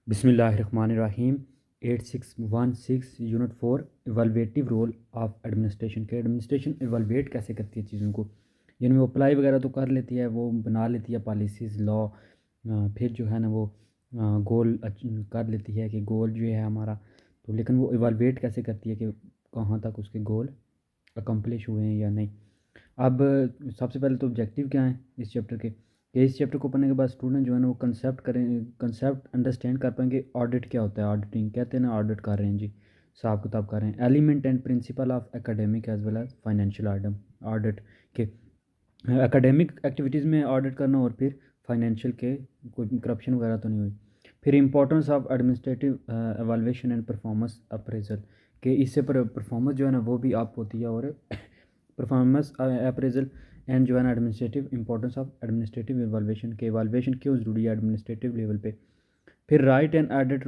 बिस्मिल्लाहिर्रहमानिर्रहीम। 8616 unit 4 evaluative role of administration के administration evaluate कैसे करती है चीज़ों को, यानी वो अप्लाई वगैरह तो कर लेती है, वो बना लेती है पॉलिसीज़ लॉ, फिर जो है ना वो गोल कर लेती है कि गोल जो है हमारा, तो लेकिन वो इवैल्यूएट कैसे करती है कि कहाँ तक उसके गोल अकम्प्लिश हुए हैं या नहीं। अब सबसे पहले तो ऑब्जेक्टिव क्या है इस चैप्टर के, कि इस चैप्टर को पढ़ने के बाद स्टूडेंट जो है ना वो कंसेप्ट अंडरस्टैंड कर पाएंगे। ऑडिट क्या होता है, ऑडिटिंग कहते हैं ना, ऑडिट कर रहे हैं जी, हिसाब किताब कर रहे हैं। Element and principle of academic as well as financial audit के, एकेडमिक एक्टिविटीज़ में ऑडिट करना और फिर फाइनेंशियल के कोई करप्शन वगैरह तो नहीं हुई। फिर importance of administrative evaluation and performance appraisal, कि इससे परफॉर्मेंस जो है ना वो भी अप होती है, और परफॉर्मेंस अप्रेजल एंड जो है ना administrative importance of administrative evaluation के, एवेलुएशन क्यों ज़रूरी है एडमिनिस्ट्रेटिव लेवल पे। फिर write and audit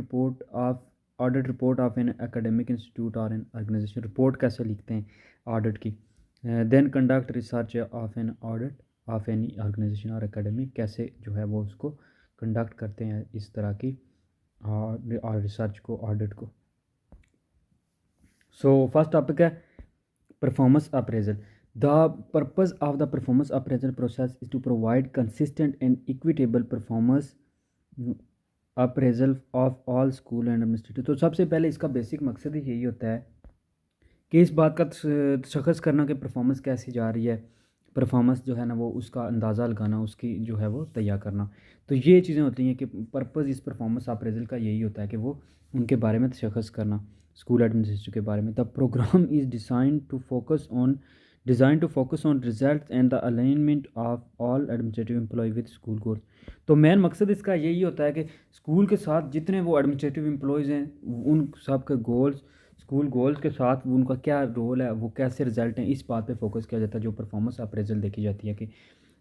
report of an academic institute और एन ऑर्गेनाइजेशन, रिपोर्ट कैसे लिखते हैं ऑडिट की। Then conduct research of an audit of any organisation और एकेडमी, कैसे जो है वो उसको कंडक्ट करते हैं इस तरह की और रिसर्च को, ऑडिट को। सो फर्स्ट टॉपिक है performance appraisal. The purpose of the performance appraisal process is to provide consistent and equitable performance appraisal of all school and administrative. तो सबसे पहले इसका बेसिक मकसद ही यही होता है कि इस बात का तशख़्ख़ुस करना कि परफॉर्मेंस कैसी जा रही है, परफॉर्मेंस जो है ना वो उसका अंदाज़ा लगाना, उसकी जो है वो तैयार करना। तो ये चीज़ें होती हैं कि पर्पज़ इस परफॉर्मेंस अप्रेजल का यही होता है कि वो उनके बारे में तशख़्ख़ुस करना, स्कूल एडमिनिस्ट्रेशन के बारे में। The programme is design to focus on result and the alignment of all administrative employ with school goals. तो मेन मकसद इसका यही होता है कि स्कूल के साथ जितने वो एडमिनिस्ट्रेटिव एम्प्लॉयज़ हैं उन सब के गोल्स, स्कूल गोल्स के साथ उनका क्या रोल है, वो कैसे रिजल्ट हैं, इस बात पे फोकस किया जाता है। जो परफॉर्मेंस अप्रेजल देखी जाती है कि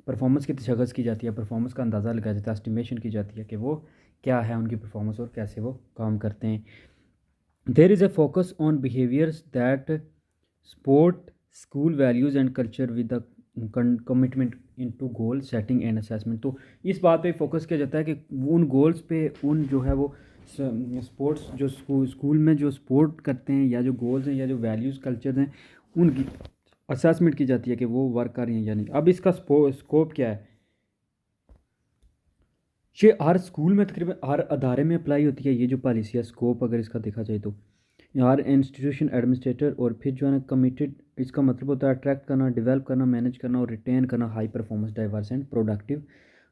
परफॉर्मेंस की तशख़्ख़ुस की जाती है, परफॉर्मेंस का अंदाज़ा लगाया जाता है, एस्टिमेशन की जाती है कि वो क्या है उनकी परफॉर्मेंस और कैसे वो काम करते हैं। There is a focus on behaviours that support school values and culture with the commitment into goal setting and assessment. तो इस बात पे फोकस किया जाता है कि उन गोल्स पे, उन जो है वो स्पोर्ट्स जो स्कूल में जो सपोर्ट करते हैं, या जो गोल्स हैं या जो वैल्यूज़ कल्चर हैं, उनकी असेसमेंट की जाती है कि वो वर्क कर रही हैं या नहीं। अब इसका स्कोप क्या है, ये हर स्कूल में तकरीबन हर अदारे में अप्लाई होती है ये जो पॉलिसी है। स्कोप अगर इसका देखा जाए तो हर इंस्टीट्यूशन एडमिनिस्ट्रेटर, और फिर जो है ना कमिटेड, इसका मतलब होता है अट्रैक्ट करना, डेवलप करना, मैनेज करना और रिटेन करना high performance diverse and productive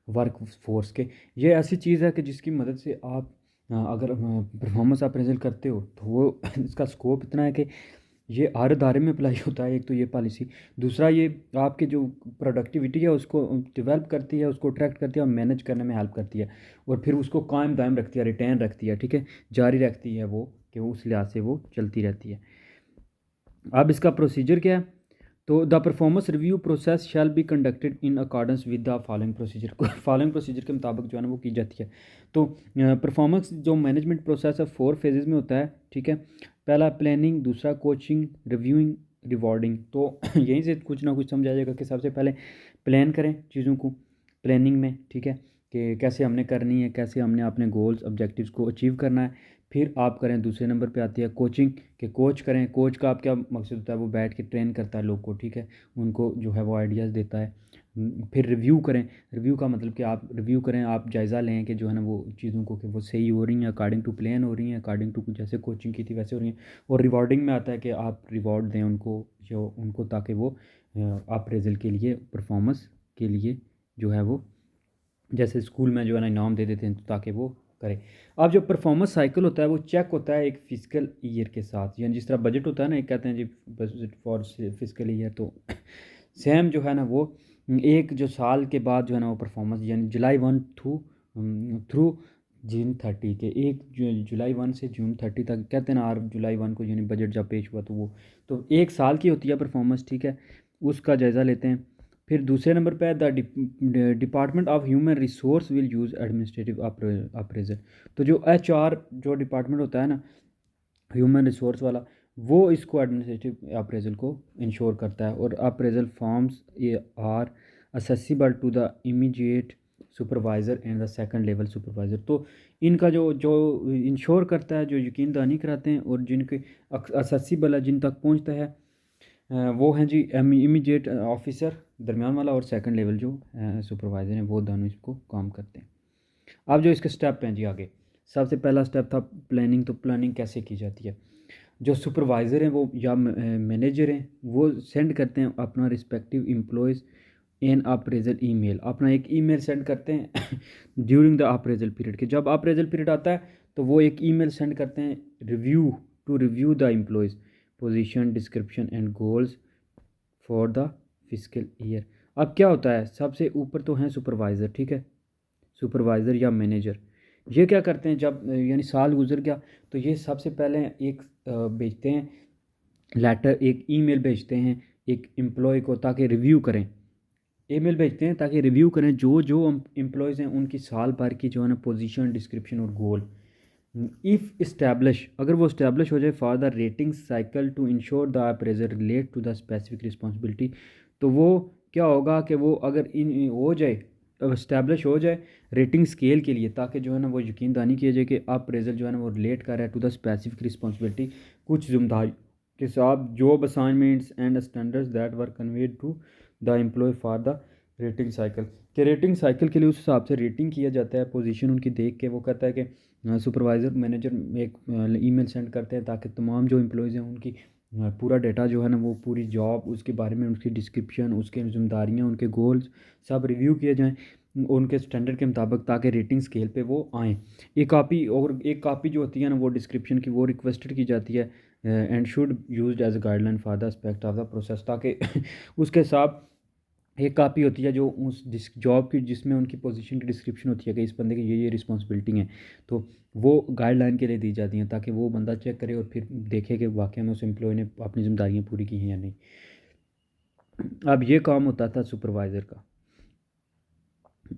work force के। ये ऐसी चीज़ है कि जिसकी मदद से आप अगर परफॉर्मेंस अप्रेजल करते हो तो वो इसका स्कोप इतना है कि ये हर अदारे में अप्लाई होता है। एक तो ये पॉलिसी, दूसरा ये आपकी जो प्रोडक्टिविटी है उसको डेवलप करती है, उसको अट्रैक्ट करती है और मैनेज करने में हेल्प करती है, और फिर उसको कायम दायम रखती है, रिटेन रखती है, ठीक है, जारी रखती है वो, कि वो उस लिहाज से वो चलती रहती है। अब इसका प्रोसीजर क्या है, तो the performance review process shall be conducted in accordance with the following procedure. Following procedure के मुताबिक जो है ना वो की जाती है। तो परफॉर्मेंस जो मैनेजमेंट प्रोसेस है 4 फेजेज़ में होता है, ठीक है। पहला प्लानिंग, दूसरा कोचिंग, रिव्यूइंग, रिवॉर्डिंग। तो यहीं से कुछ ना कुछ समझ आ जाएगा कि सबसे पहले प्लान करें चीज़ों को प्लानिंग में, ठीक है, कि कैसे हमने करनी है, कैसे हमने अपने गोल्स ऑब्जेक्टिव्स को अचीव करना है। फिर आप करें, दूसरे नंबर पे आती है कोचिंग, कि कोच करें। कोच का आप क्या मकसद होता है, वो बैठ के ट्रेन करता है लोग को, ठीक है, उनको जो है वो आइडियाज़ देता है। फिर रिव्यू करें। रिव्यू का मतलब कि आप रिव्यू करें, आप जायज़ा लें कि जो है ना वो चीज़ों को कि वो सही हो रही हैं, अकॉर्डिंग टू प्लान हो रही हैं, अकॉर्डिंग टू जैसे कोचिंग की थी वैसे हो रही हैं। और रिवॉर्डिंग में आता है कि आप रिवॉर्ड दें उनको, जो उनको, ताकि वो अप्रेजल के लिए, परफॉर्मेंस के लिए जो है वो, जैसे स्कूल में जो है ना इनाम दे देते हैं, तो ताकि वो करें। अब जो परफॉर्मेंस साइकिल होता है वो चेक होता है एक फिजिकल ईयर के साथ, यानी जिस तरह बजट होता है ना, एक कहते हैं जी बजट फॉर फिजिकल ईयर, तो सेम जो है ना वो एक जो साल के बाद जो है ना वो परफॉर्मेंस, यानी जुलाई 1 थ्रू जून 30 के, एक जुलाई 1 से जून 30 तक कहते हैं ना, हर जुलाई 1 को यानी बजट जब पेश हुआ तो वो, तो एक साल की होती है परफॉर्मेंस, ठीक है, उसका जायज़ा लेते हैं। फिर दूसरे नंबर पे the department of human resource will use administrative appraisal. तो जो HR जो डिपार्टमेंट होता है ना, ह्यूमन रिसोर्स वाला, वो इसको एडमिनिस्ट्रेटिव अप्रेजल को इंश्योर करता है। और appraisal forms are accessible to the immediate supervisor and the second level supervisor. तो इनका जो जो इंश्योर करता है, जो यकीन दहानी कराते हैं और जिनके एक्सेसिबल है, जिन तक पहुंचता है, वो हैं जी इमीडिएट ऑफिसर दरमियान वाला और सेकंड लेवल जो सुपरवाइज़र हैं, वो दोनों इसको काम करते हैं। अब जो इसके स्टेप हैं जी आगे, सबसे पहला स्टेप था प्लानिंग। तो प्लानिंग कैसे की जाती है? जो सुपरवाइज़र हैं वो या मैनेजर हैं, वो सेंड करते हैं अपना रिस्पेक्टिव एम्प्लॉयज़ इन अप्रेजल ईमेल, अपना एक ईमेल सेंड करते हैं ड्यूरिंग द अप्रेजल पीरियड के। जब अप्रेजल पीरियड आता है तो वो एक ईमेल सेंड करते हैं review the employees position description and goals for the fiscal year. अब क्या होता है, सबसे ऊपर तो हैं सुपरवाइज़र, ठीक है, सुपरवाइज़र या मैनेजर। ये क्या करते हैं, जब यानी साल गुजर गया तो ये सबसे पहले एक भेजते हैं लेटर, एक ईमेल भेजते हैं एक एम्प्लॉय को ताकि रिव्यू करें। ईमेल भेजते हैं ताकि रिव्यू करें जो जो एम्प्लॉयज़ हैं उनकी साल भर की जो है ना पोजीशन डिस्क्रिप्शन और गोल। इफ़ इस्टेब्लिश, अगर वो इस्टेब्लिश हो जाए for the rating cycle to ensure the appraiser relate to the specific responsibility, तो वो क्या होगा कि वो अगर इन हो जाए, इस्टेब्लिश हो जाए रेटिंग स्केल के लिए, ताकि जो है ना वो यकीन दहानी किया जाए कि अप्रेजल जो है ना वो रिलेट कर रहा है टू द स्पेसिफिक रिस्पॉन्सिबिलिटी, कुछ जिम्मेदारी के साथ job assignments and standards that were conveyed to the employ for the rating cycle, के रेटिंग साइकिल के लिए उस हिसाब से रेटिंग किया जाता है पोजीशन उनकी देख के। वो कहता है कि सुपरवाइज़र मैनेजर एक ईमेल सेंड करते हैं ताकि तमाम जो एम्प्लॉयज़ हैं उनकी पूरा डेटा जो है ना, वो पूरी जॉब उसके बारे में, उसकी डिस्क्रिप्शन, उसके जिम्मेदारियाँ, उनके गोल्स सब रिव्यू किए जाएँ उनके स्टैंडर्ड के मुताबिक, ताकि रेटिंग स्केल पे वो आएँ। एक कापी जो होती है ना वो डिस्क्रिप्शन की, वो रिक्वेस्टेड की जाती है and should used as a guideline for the aspect of the process, ताकि उसके साथ एक कापी होती है जो उस जॉब की, जिसमें उनकी पोजीशन की डिस्क्रिप्शन होती है कि इस बंदे की ये रिस्पॉन्सिबिलिटी है, तो वो गाइडलाइन के लिए दी जाती हैं ताकि वो बंदा चेक करे और फिर देखे कि वाकई में उस एम्प्लॉय ने अपनी जिम्मेदारियाँ पूरी की हैं या नहीं। अब ये काम होता था सुपरवाइज़र का।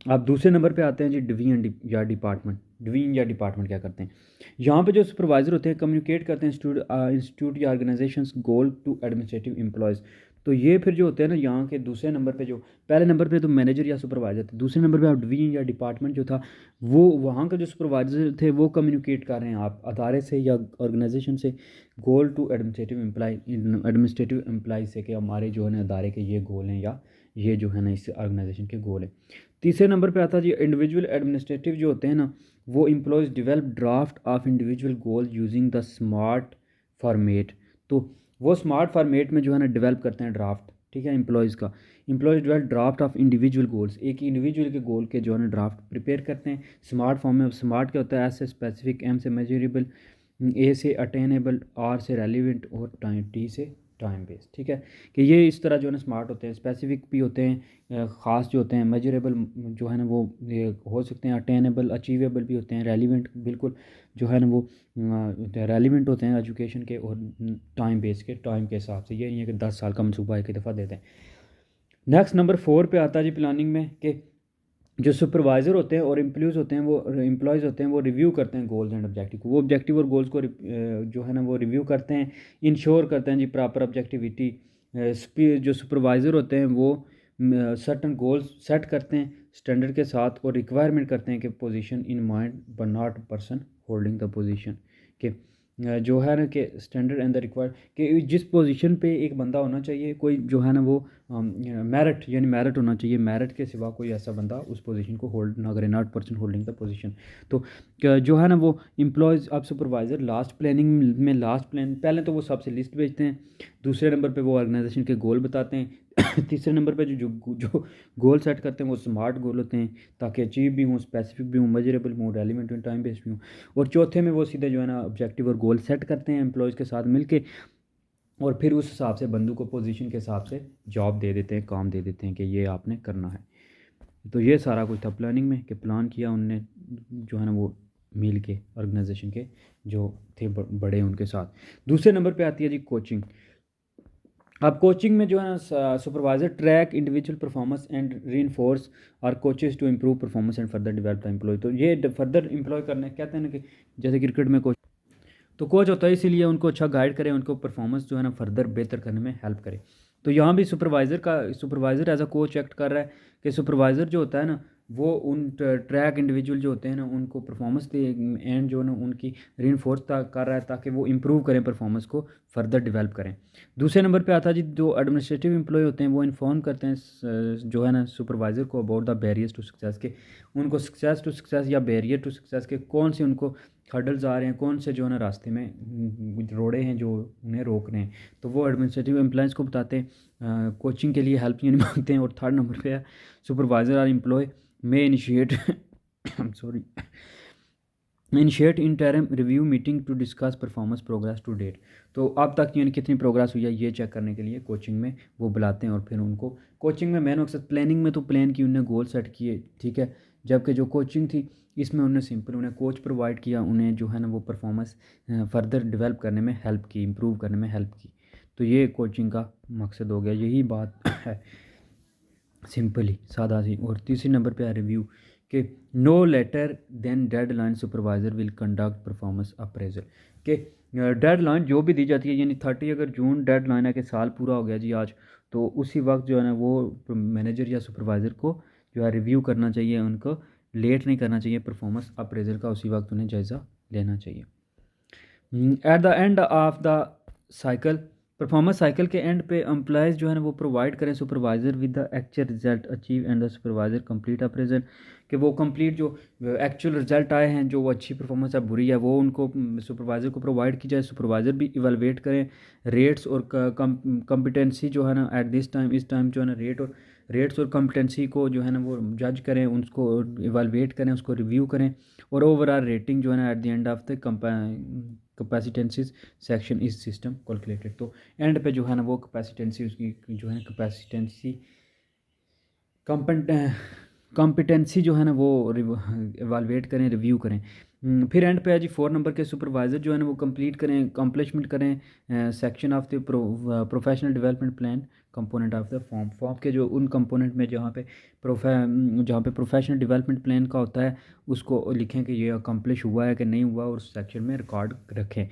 अब दूसरे नंबर पे आते हैं जी डिवीजन या डिपार्टमेंट। डिवीजन या डिपार्टमेंट क्या करते हैं? यहाँ पे जो सुपरवाइज़र होते हैं कम्युनिकेट करते हैं इंस्टीट्यूट या organisations goal to administrative employees. तो ये फिर जो होते हैं ना, यहाँ के दूसरे नंबर पे, जो पहले नंबर पे तो मैनेजर या सुपरवाइज़र थे, दूसरे नंबर पे आप डिवीजन या डिपार्टमेंट जो था, वो वहाँ का जो सुपरवाइज़र थे वो कम्युनिकेट कर रहे हैं आप अदारे से या ऑर्गेनाइजेशन से गोल टू एडमिनिस्ट्रेटिव एम्प्लॉय से, कि हमारे जो है ना अदारे के ये गोल हैं या ये जो है ना इस ऑर्गेनाइजेशन के गोल हैं। तीसरे नंबर पे आता है जी इंडिविजुअल एडमिनिस्ट्रेटिव जो होते हैं ना, वो employees develop draft of individual goal using the smart format. तो वो स्मार्ट फॉर्मेट में जो है ना डेवलप करते हैं ड्राफ्ट, ठीक है, employees develop draft of individual goals, एक इंडिविजुअल के गोल के जो है ना ड्राफ्ट प्रिपेयर करते हैं स्मार्ट फॉर्म में। स्मार्ट क्या होता है? एस से स्पेसिफिक, एम से मेजरेबल, ए से अटेनेबल, आर से रेलिवेंट और टी से टाइम बेस्ड, ठीक है, कि ये इस तरह जो है ना स्मार्ट होते हैं, स्पेसिफिक भी होते हैं, ख़ास जो होते हैं, मेजरेबल जो है ना वो ये हो सकते हैं, अटेनेबल अचीवेबल भी होते हैं, रेलिवेंट बिल्कुल जो है ना वो रेलिवेंट होते हैं एजुकेशन के, और टाइम बेस के, टाइम के हिसाब से। ये नहीं है कि 10 साल का मनसूबा एक दफ़ा देते हैं। नेक्स्ट नंबर 4 पे आता है जी प्लानिंग में, कि जो सुपरवाइज़र होते हैं और एम्प्लॉयज़ होते हैं वो रिव्यू करते हैं गोल्स एंड ऑब्जेक्टिव को। वो ऑब्जेक्टिव और गोल्स को जो है ना वो रिव्यू करते हैं, इंश्योर करते हैं जी प्रॉपर ऑब्जेक्टिविटी। जो सुपरवाइज़र होते हैं वो सर्टन गोल्स सेट करते हैं स्टैंडर्ड के साथ, और रिक्वायरमेंट करते हैं कि position in mind but not person holding the position, के जो है ना कि स्टैंडर्ड एंड द रिक्वायर्ड, कि जिस पोजीशन पे एक बंदा होना चाहिए, कोई जो है ना वो मेरिट, यानी मेरिट होना चाहिए, मेरिट के सिवा कोई ऐसा बंदा उस पोजीशन को होल्ड ना करे, not person holding the position. तो जो है ना वो एम्प्लॉयज़, अब सुपरवाइज़र लास्ट प्लानिंग में लास्ट प्लान, पहले तो वो सबसे लिस्ट भेजते हैं, दूसरे नंबर पे वो ऑर्गेनाइजेशन के गोल बताते हैं, तीसरे नंबर पे जो गोल सेट करते हैं वो स्मार्ट गोल होते हैं ताकि अचीव भी हों, स्पेसिफिक भी हों, मेजरेबल भी हों, रेलिवेंट हों, टाइम बेस्ड भी हों, और चौथे में वो सीधे जो है ना ऑब्जेक्टिव और गोल सेट करते हैं एम्प्लॉयज़ के साथ मिलके, और फिर उस हिसाब से बंदू को पोजीशन के हिसाब से जॉब दे देते हैं, काम दे देते हैं कि ये आपने करना है। तो ये सारा कुछ था प्लानिंग में, कि प्लान किया उनने जो है ना वो मिल के ऑर्गेनाइजेशन के जो थे बड़े उनके साथ। दूसरे नंबर पे आती है जी कोचिंग। अब कोचिंग में जो है ना supervisor track individual performance and reinforce और coaches to improve performance and further develop the employ. तो ये फर्दर एम्प्लॉय करने कहते हैं ना, कि जैसे क्रिकेट में कोच, तो कोच होता है इसीलिए उनको अच्छा गाइड करे, उनको परफॉर्मेंस जो है ना फर्दर बेहतर करने में हेल्प करे। तो यहाँ भी supervisor as a coach act कर रहा है, कि सुपरवाइज़र जो होता है ना वो उन ट्रैक इंडिविजुअल जो होते हैं ना उनको परफॉर्मेंस दे एंड जो है ना उनकी रीइंफोर्स कर रहा है ताकि वो इम्प्रूव करें परफॉर्मेंस को फर्दर डेवलप करें। दूसरे नंबर पे आता है जी जो एडमिनिस्ट्रेटिव एम्प्लॉय होते हैं वो इन्फॉर्म करते हैं जो है ना सुपरवाइज़र को about the barriers to success के उनको सक्सेस टू सक्सेस या बैरियर टू सक्सेस के कौन से उनको हर्डल्स आ रहे हैं, कौन से जो है ना रास्ते में रोड़े हैं जो उन्हें रोक रहे हैं, तो वो एडमिनिस्ट्रेटिव एम्प्लॉयज़ को बताते हैं, कोचिंग के लिए हेल्प यानी मांगते हैं। और थर्ड नंबर पे है सुपरवाइज़र और एम्प्लॉय में initiate sorry initiate interim review meeting to discuss performance progress to date. तो अब तक यानी कितनी प्रोग्रेस हुई है ये चेक करने के लिए कोचिंग में वो बुलाते हैं। और फिर उनको कोचिंग में मेन मकसद प्लानिंग में तो प्लान की उन्हें गोल सेट किए, ठीक है, जबकि जो कोचिंग थी इसमें उन्हें सिंपल उन्हें कोच प्रोवाइड किया, उन्हें जो है ना वो परफॉर्मेंस फर्दर डेवलप करने में हेल्प की, इम्प्रूव करने में हेल्प की। तो ये कोचिंग का मकसद हो गया, यही बात है सिंपली सादा सी। और तीसरी नंबर पे है रिव्यू कि no later than deadline supervisor will conduct performance appraisal के डेडलाइन जो भी दी जाती है यानी 30 अगर जून डेडलाइन है कि साल पूरा हो गया जी आज, तो उसी वक्त जो है ना वो मैनेजर या सुपरवाइज़र को जो है रिव्यू करना चाहिए, उनको लेट नहीं करना चाहिए परफॉर्मेंस अप्रेजल का, उसी वक्त उन्हें जायज़ा लेना चाहिए। Eight the end of the cycle performance cycle के एंड पे एम्प्लॉयज़ जो है ना वो प्रोवाइड करें supervisor with the actual result achieve and the supervisor complete appraisal कि वो कंप्लीट जो एक्चुअल रिजल्ट आए हैं, जो वो अच्छी परफॉर्मेंस है बुरी है, वो उनको सुपरवाइज़र को प्रोवाइड की जाए। सुपरवाइज़र भी इवैल्यूएट करें रेट्स और कॉम्पिटेंसी जो है ना एट दिस टाइम, इस टाइम जो है ना रेट्स और कॉम्पिटेंसी को जो है ना वो जज करें, उसको इवैल्यूएट करें, उसको रिव्यू करें। और ओवरऑल रेटिंग जो है ना at the end of the competencies section is system calculated. तो एंड पे जो है ना वो कैपेसिटेंसी उसकी जो है ना कैपेसिटेंसी कॉम्पिटेंसी जो है ना वो इवालुएट करें, रिव्यू करें। फिर एंड पे है जी 4 नंबर के सुपरवाइज़र जो है ना वो कंप्लीट करें, अकम्पलिशमेंट करें section of the professional development plan component of the form के जो उन कंपोनेंट में जहाँ पे प्रोफेशनल डेवलपमेंट प्लान का होता है उसको लिखें कि ये अकम्पलिश हुआ है कि नहीं हुआ और उस सेक्शन में रिकॉर्ड रखें।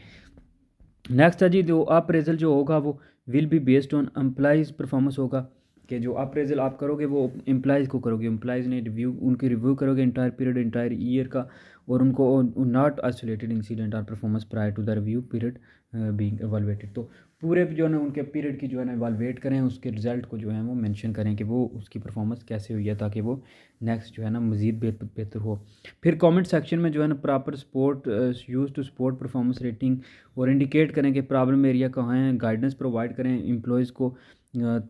नेक्स्ट है जी जो अप्रेजल जो होगा वो will be based on employees performance होगा कि जो अप्रेजल आप करोगे वो एम्प्लॉइज़ को करोगे, एम्प्लॉइज़ ने रिव्यू उनकी रिव्यू करोगे इंटायर पीरियड इंटायर ईयर का, और उनको नॉट आइसोलेटेड इंसिडेंट और performance prior to the review period being evaluated. तो पूरे जो है ना उनके पीरियड की जो है ना एवलुएट करें, उसके रिजल्ट को जो है वो मेंशन करें कि वो उसकी परफॉर्मेंस कैसे हुई है ताकि वो नेक्स्ट जो है ना मज़ीद बेहतर हो। फिर कमेंट सेक्शन में जो है ना proper support use to support performance rating और इंडिकेट करें कि प्रॉब्लम एरिया कहाँ है, गाइडेंस प्रोवाइड करें एम्प्लॉयज़ को।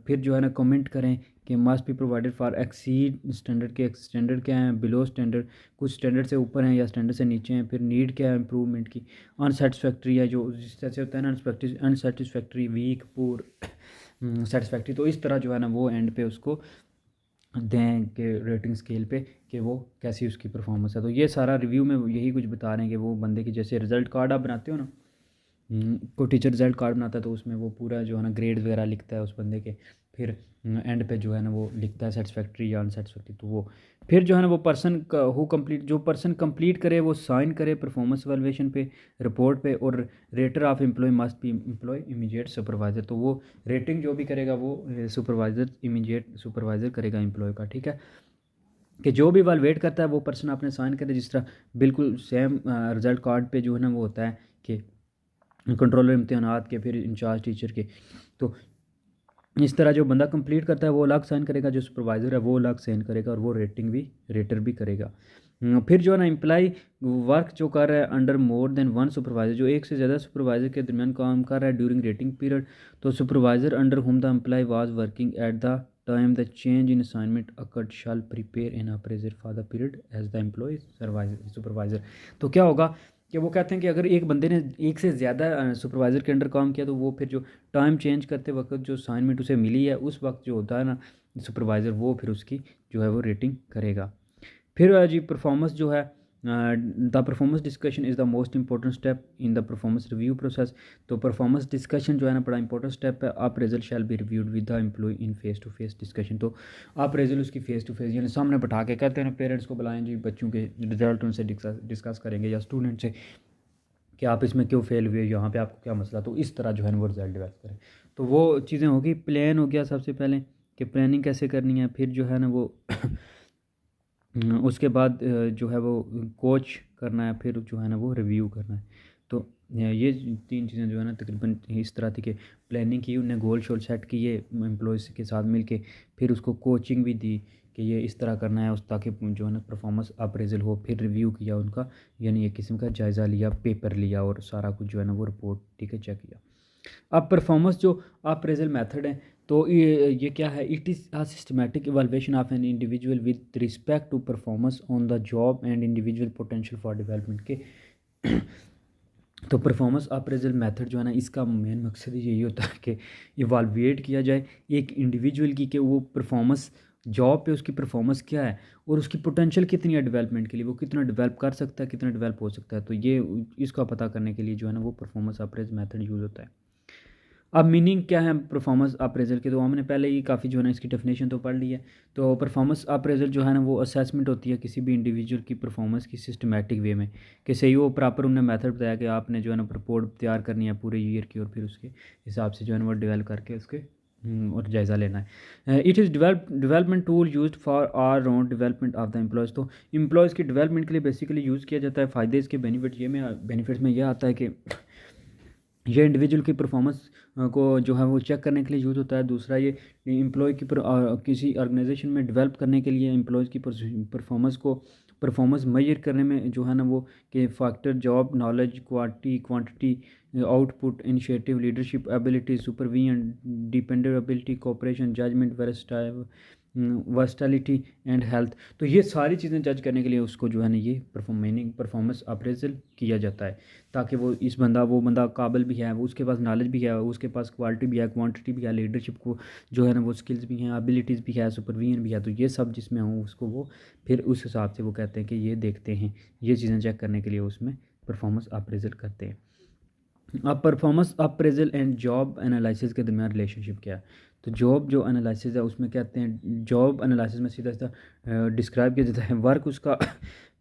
फिर जो है ना कमेंट करें कि must be provided for exceed standard के स्टैंडर्ड क्या हैं, बिलो स्टैंडर्ड कुछ स्टैंडर्ड से ऊपर हैं या स्टैंडर्ड से नीचे हैं। फिर नीड क्या है इंप्रूवमेंट की, अनसेटिस्फैक्ट्री है जो जिस तरह से होता है ना अनसेटिस्फैक्ट्री, वीक, पुअर, सेटिस्फैक्ट्री। तो इस तरह जो है ना वो एंड पे उसको दें कि रेटिंग स्केल पे कि वो कैसी उसकी परफॉर्मेंस है। तो ये सारा रिव्यू में यही कुछ बता रहे हैं कि वो बंदे की जैसे रिज़ल्ट कार्ड आप बनाते हो ना, कोई टीचर रिजल्ट कार्ड बनाता है तो उसमें वो पूरा जो है ना ग्रेड वगैरह लिखता है उस बंदे के। फिर एंड पे जो है ना वो लिखता है सेटिस्फैक्ट्री या अनसेटिस्फैक्ट्री। तो वो फिर जो है ना वो पर्सन हु कंप्लीट जो पर्सन कंप्लीट करे वो साइन करे परफॉर्मेंस वैल्यूएशन पे रिपोर्ट पे। और rater of employ must be employ immediate supervisor. तो वो रेटिंग जो भी करेगा वो सुपरवाइज़र इमीडिएट सुपरवाइज़र करेगा एम्प्लॉय का, ठीक है, कि जो भी वैल्यूएट करता है वो पर्सन अपने साइन करे, जिस तरह बिल्कुल सेम रिजल्ट कार्ड पे जो है ना वो होता है कि कंट्रोलर इम्तिहानात के, फिर इंचार्ज टीचर के। तो इस तरह जो बंदा कंप्लीट करता है वो अलग साइन करेगा, जो सुपरवाइज़र है वो अलग साइन करेगा, और वो रेटर भी करेगा। फिर जो है ना एम्प्लाई वर्क जो कर रहा है under more than one supervisor, जो एक से ज़्यादा सुपरवाइज़र के दरमियान काम कर रहा है ड्यूरिंग रेटिंग पीरियड, तो supervisor under whom the employee was working at the time the change in assignment occurred shall prepare an appraisal for the period as the employ supervisor. तो क्या होगा कि वो कहते हैं कि अगर एक बंदे ने एक से ज़्यादा सुपरवाइज़र के अंडर काम किया तो वो फिर जो टाइम चेंज करते वक्त जो असाइनमेंट उसे मिली है उस वक्त जो होता है ना सुपरवाइज़र, वो फिर उसकी जो है वो रेटिंग करेगा। फिर जी परफॉर्मेंस जो है the performance discussion is the most important step in the performance review process. तो परफॉर्मेंस डिस्कशन जो है ना बड़ा इंपॉर्टेंट स्टेप है। आप result shall be reviewed with the employ in face to face discussion. तो आप रिजल्ट उसकी फेस टू फेस यानी सामने बैठा के कहते हैं ना, पेरेंट्स को बुलाएं जी, बच्चों के रिजल्ट उनसे डिस्कस करेंगे, या स्टूडेंट से कि आप इसमें क्यों फेल हुए, यहाँ पे आपको क्या मसला। तो इस तरह जो है ना वो रिजल्ट डेवलप करें। तो वो चीज़ें होगी, प्लान हो गया सबसे पहले कि प्लानिंग कैसे करनी है। फिर जो है ना वो उसके बाद जो है वो कोच करना है, फिर जो है ना वो रिव्यू करना है। तो ये 3 चीज़ें जो है ना तकरीबन इस तरह थी कि प्लानिंग की, उन्हें गोल शोल सेट किए एम्प्लॉयज़ के साथ मिल के, फिर उसको कोचिंग भी दी कि ये इस तरह करना है उस, ताकि जो है ना परफॉर्मेंस अप्रेज़ल हो। फिर रिव्यू किया उनका, यानी एक किस्म का जायज़ा लिया, पेपर लिया और सारा कुछ जो है ना वो रिपोर्ट ठीक है चेक किया। अब परफॉर्मेंस जो अप्रेजल मेथड है, तो ये क्या है, it is a systematic evaluation of an individual with respect to performance on the job and individual potential for development के। तो परफॉर्मेंस अप्रेजल मेथड जो है ना, इसका मेन मकसद ही यही होता है कि इवालुएट किया जाए एक इंडिविजुअल की, कि वो परफॉर्मेंस जॉब पे उसकी परफॉर्मेंस क्या है और उसकी पोटेंशियल कितनी है डेवलपमेंट के लिए, वो कितना डेवलप कर सकता है, कितना डेवलप हो सकता है। तो ये इसका पता करने के लिए जो है ना वो परफॉर्मेंस अप्रेज मेथड यूज़ होता है। अब मीनिंग क्या है परफॉर्मेंस अप्रेजल के, तो हमने पहले ही काफ़ी जो है ना इसकी डेफिनेशन तो पढ़ ली है। तो परफॉर्मेंस अप्रेजल जो है ना वो असेसमेंट होती है किसी भी इंडिविजुअल की परफॉर्मेंस की सिस्टमैटिक वे में, कि सही वो प्रॉपर उन्हें मेथड बताया कि आपने जो है ना रिपोर्ट तैयार करनी है पूरे ईयर की, और फिर उसके हिसाब से जो है ना वो डेवलप करके उसके और जायज़ा लेना है। It is development tool used for all round development of the employees. तो एम्प्लॉयज़ की डेवलपमेंट के लिए बेसिकली यूज़ किया जाता है। फ़ायदे इसके बेनिफिट्स में यह आता है कि ये इंडिविजुअल की परफॉर्मेंस को जो है वो चेक करने के लिए यूज़ होता है। दूसरा, ये एम्प्लॉय की किसी ऑर्गेनाइजेशन में डेवलप करने के लिए एम्प्लॉयज़ की परफॉर्मेंस मेजर करने में जो है ना वो कि factor job knowledge quantity output initiative leadership ability supervision dependability cooperation judgement versatility and health. तो ये सारी चीज़ें जज करने के लिए उसको जो है ना ये परफॉर्मेंस अप्रेजल किया जाता है, ताकि वो बंदा काबिल भी है, वो उसके पास नॉलेज भी है, उसके पास क्वालिटी भी है, क्वांटिटी भी है, लीडरशिप को जो है ना वो स्किल्स भी हैं, एबिलिटीज़ भी है, सुपरविजन भी है। तो ये सब जिसमें हो उसको वो फिर उस हिसाब से वो कहते हैं कि ये देखते हैं, ये चीज़ें चेक करने के लिए उसमें परफॉर्मेंस अप्रेजल करते हैं। अब performance appraisal and job analysis के दरमियान रिलेशनशिप क्या है, तो जॉब जो एनालिसिस है उसमें कहते हैं, जॉब एनालिसिस में सीधा सीधा डिस्क्राइब किया जाता है वर्क उसका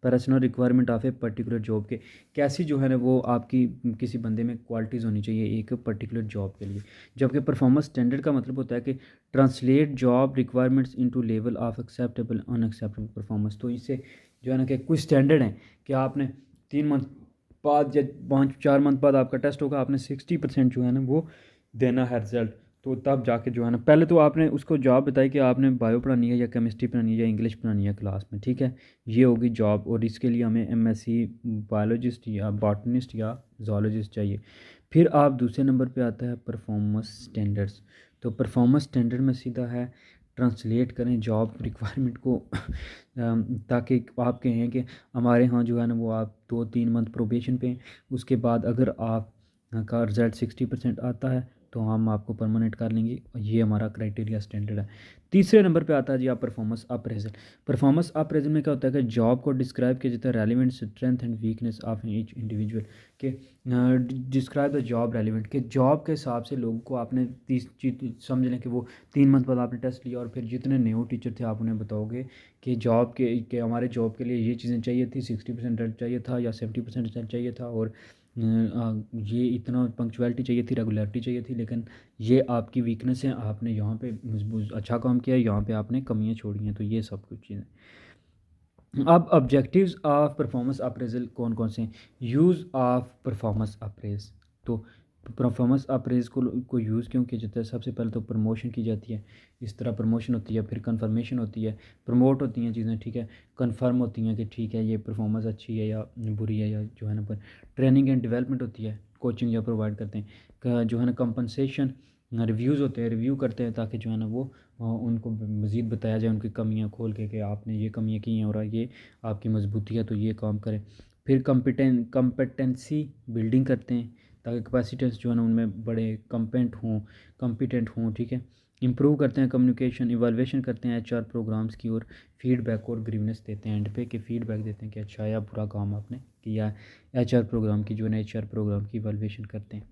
personal requirement of a particular job के, कैसी जो है ना वो आपकी किसी बंदे में क्वालिटीज़ होनी चाहिए एक पर्टिकुलर जॉब के लिए। जबकि परफॉर्मेंस स्टैंडर्ड का मतलब होता है कि translate job requirements into level of acceptable unacceptable performance. तो इससे जो है ना कि कुछ स्टैंडर्ड हैं कि आपने 3 मंथ बाद या 5-4 मंथ बाद आपका टेस्ट होगा, आपने 60% जो है ना वो देना है रिजल्ट। तो तब जाके जो है ना, पहले तो आपने उसको जॉब बताई कि आपने बायो पढ़ानी है या केमिस्ट्री पढ़ानी है या इंग्लिश पढ़ानी है क्लास में, ठीक है, ये होगी जॉब। और इसके लिए हमें एमएससी बायोलॉजिस्ट या बॉटनिस्ट या जोलॉजिस्ट चाहिए। फिर आप दूसरे नंबर पे आता है परफॉर्मेंस स्टैंडर्ड्स। तो परफॉर्मेंस स्टैंडर्ड में सीधा है ट्रांसलेट करें जॉब रिक्वायरमेंट को ताकि आप कहें कि हमारे यहाँ जो है ना वो आप 2-3 मंथ प्रोबेशन पे हैं, उसके बाद अगर आप का रिज़ल्ट 60% आता है तो हम आपको परमानेंट कर लेंगे। ये हमारा क्राइटेरिया स्टैंडर्ड है। तीसरे नंबर पे आता है जी आप परफॉर्मेंस अप्रेजल। परफॉर्मेंस अप्रेजल में क्या होता है कि जॉब को डिस्क्राइब किया जाता है relevant strength and weakness of each individual के, डिस्क्राइब द जॉब रेलिवेंट के जॉब के हिसाब से लोगों को आपने 30 चीज समझ लें कि वो 3 मंथ बाद आपने टेस्ट लिया और फिर जितने न्यू टीचर थे आप उन्हें बताओगे कि जॉब के हमारे जॉब के लिए ये चीज़ें चाहिए थी, 60% रिजल्ट चाहिए था या 70% रिजल्ट चाहिए था, और ये इतना पंक्चुअलिटी चाहिए थी, रेगुलरिटी चाहिए थी, लेकिन ये आपकी वीकनेस है, आपने यहाँ पे अच्छा काम किया है, यहाँ पे आपने कमियाँ छोड़ी हैं। तो ये सब कुछ चीज़ें। अब ऑब्जेक्टिव्स ऑफ परफॉर्मेंस अप्रेजल कौन कौन से हैं। Use of performance apprise. तो परफॉर्मेंस अप्रेज को यूज़ क्यों किया जाता है, सबसे पहले तो प्रमोशन की जाती है, इस तरह प्रमोशन होती है, फिर कन्फर्मेशन होती है, प्रमोट होती हैं चीज़ें, ठीक है, कन्फर्म होती हैं कि ठीक है ये परफॉर्मेंस अच्छी है या बुरी है, या जो है ना पर ट्रेनिंग एंड डेवलपमेंट होती है, कोचिंग या प्रोवाइड करते हैं जो है ना कंपनसेशन, रिव्यूज़ होते हैं, रिव्यू करते हैं ताकि जो है ना वो उनको मज़ीद बताया जाए उनकी कमियां खोल के कि आपने ये कमियां की हैं और ये आपकी मजबूती है तो ये काम करें। फिर कंपिटेंसी बिल्डिंग करते हैं ताकि कैपेसिटेंस जो है ना उनमें बड़े कम्पिटेंट हों, ठीक है। इंप्रूव करते हैं कम्युनिकेशन, इवैल्यूएशन करते हैं एचआर प्रोग्राम्स की, और फीडबैक और ग्रीवनेस देते हैं एंड पे कि फीडबैक देते हैं कि अच्छा या बुरा काम आपने किया। एचआर प्रोग्राम की जो है ना एचआर प्रोग्राम की इवैल्यूएशन करते हैं।